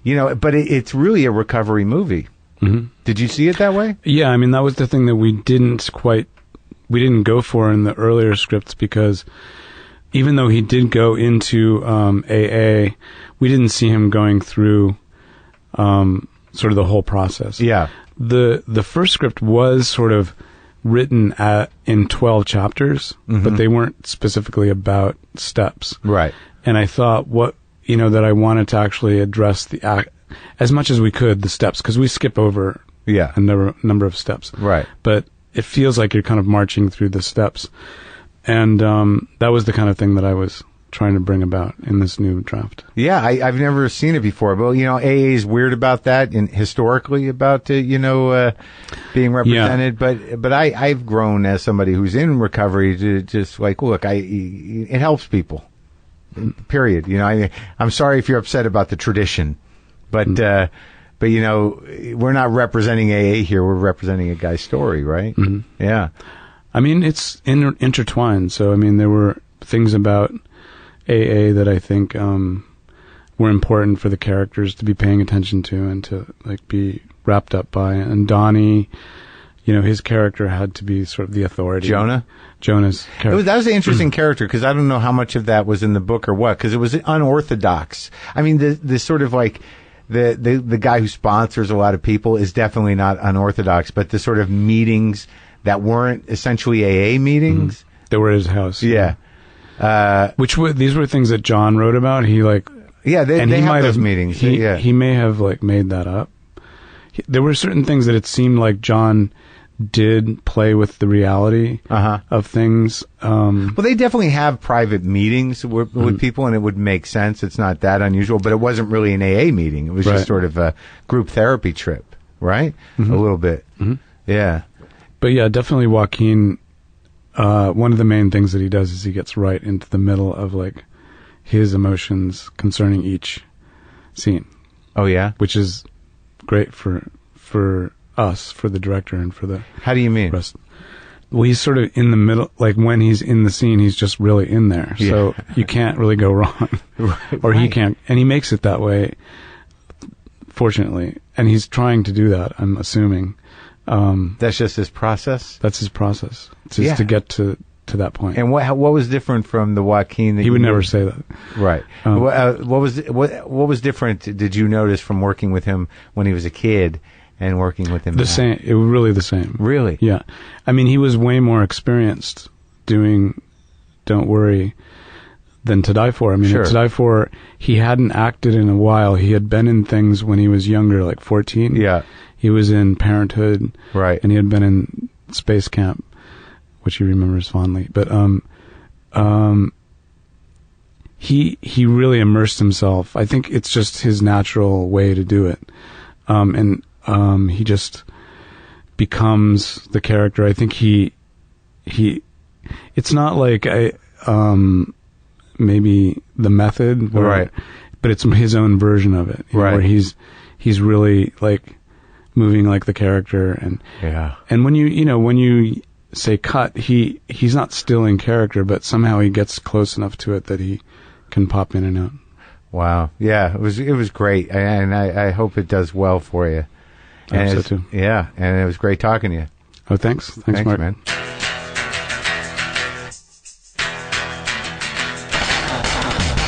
you know, but it's really a recovery movie. Mm-hmm. Did you see it that way? Yeah. I mean, that was the thing that we didn't go for in the earlier scripts, because even though he did go into AA, we didn't see him going through sort of the whole process. Yeah. The first script was sort of written in 12 chapters, but they weren't specifically about steps. Right. And I thought that I wanted to actually address as much as we could, the steps, because we skip over a number of steps. Right. But it feels like you're kind of marching through the steps. And that was the kind of thing that I was trying to bring about in this new draft. Yeah, I've never seen it before. But, you know, AA is weird about that, and historically about, being represented. Yeah. But I've grown as somebody who's in recovery to just like, look, it helps people, period. You know, I'm sorry if you're upset about the tradition, but, but, you know, we're not representing AA here. We're representing a guy's story, right? Mm-hmm. Yeah. I mean, it's intertwined. So, I mean, there were things about AA that I think were important for the characters to be paying attention to and to like be wrapped up by. And Donnie, you know, his character had to be sort of the authority. Jonah's character. That was an interesting character, because I don't know how much of that was in the book or what, because it was unorthodox. I mean, the sort of like the guy who sponsors a lot of people is definitely not unorthodox, but the sort of meetings that weren't essentially AA meetings. Mm-hmm. They were at his house. Yeah. These were things that John wrote about. He like, they have those meetings. He may have like made that up. There were certain things that it seemed like John did play with the reality of things. Well, they definitely have private meetings with people, and it would make sense. It's not that unusual, but it wasn't really an AA meeting. It was just sort of a group therapy trip, right? Mm-hmm. A little bit. Mm-hmm. Yeah. But yeah, definitely Joaquin, one of the main things that he does is he gets right into the middle of like his emotions concerning each scene. Oh yeah? Which is great for us, for the director and for the How do you mean? rest. Well, he's sort of in the middle, like when he's in the scene, he's just really in there. Yeah. So you can't really go wrong. Or he can't, and he makes it that way, fortunately. And he's trying to do that, I'm assuming. That's just his process? That's his process. It's just to get to that point. And what was different from the Joaquin that he would never say that. Right. What was different, did you notice, from working with him when he was a kid and working with him now? Same. It was really the same. Really? Yeah. I mean, he was way more experienced doing Don't Worry than To Die For. I mean, Sure. To Die For, he hadn't acted in a while. He had been in things when he was younger, like 14. Yeah. He was in Parenthood. Right. And he had been in Space Camp, which he remembers fondly. But he really immersed himself. I think it's just his natural way to do it. He just becomes the character. I think he it's not like maybe The Method, right? But it's his own version of it, right? Where he's really like moving like the character, and when you say cut, he's not still in character, but somehow he gets close enough to it that he can pop in and out. Wow. Yeah, it was great, and I hope it does well for you. I hope so too. Yeah, and it was great talking to you. Oh, thanks, Marc. Man.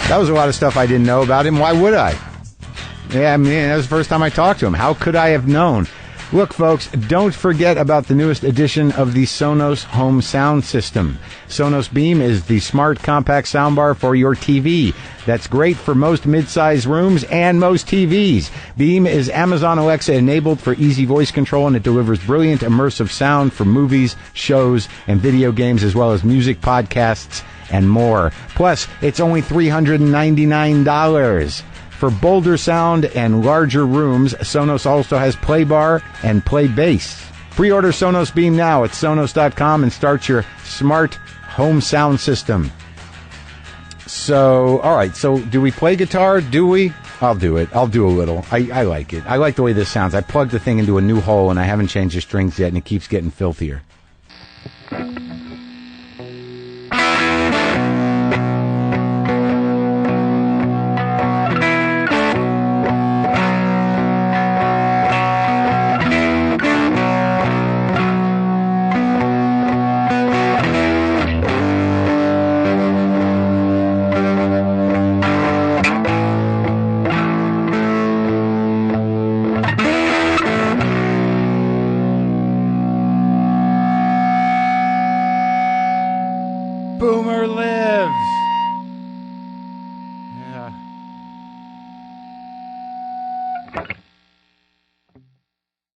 That was a lot of stuff I didn't know about him. Why would I? Yeah, I mean, that was the first time I talked to him. How could I have known? Look, folks, don't forget about the newest edition of the Sonos home sound system. Sonos Beam is the smart, compact soundbar for your TV. That's great for most mid-size rooms and most TVs. Beam is Amazon Alexa enabled for easy voice control, and it delivers brilliant immersive sound for movies, shows, and video games, as well as music, podcasts, and more. Plus, it's only $399. For bolder sound and larger rooms, Sonos also has Play Bar and Play Bass. Pre-order Sonos Beam now at Sonos.com and start your smart home sound system. So, all right, so do we play guitar? Do we? I'll do it. I'll do a little. I like it. I like the way this sounds. I plugged the thing into a new hole, and I haven't changed the strings yet, and it keeps getting filthier. Boomer lives. Yeah.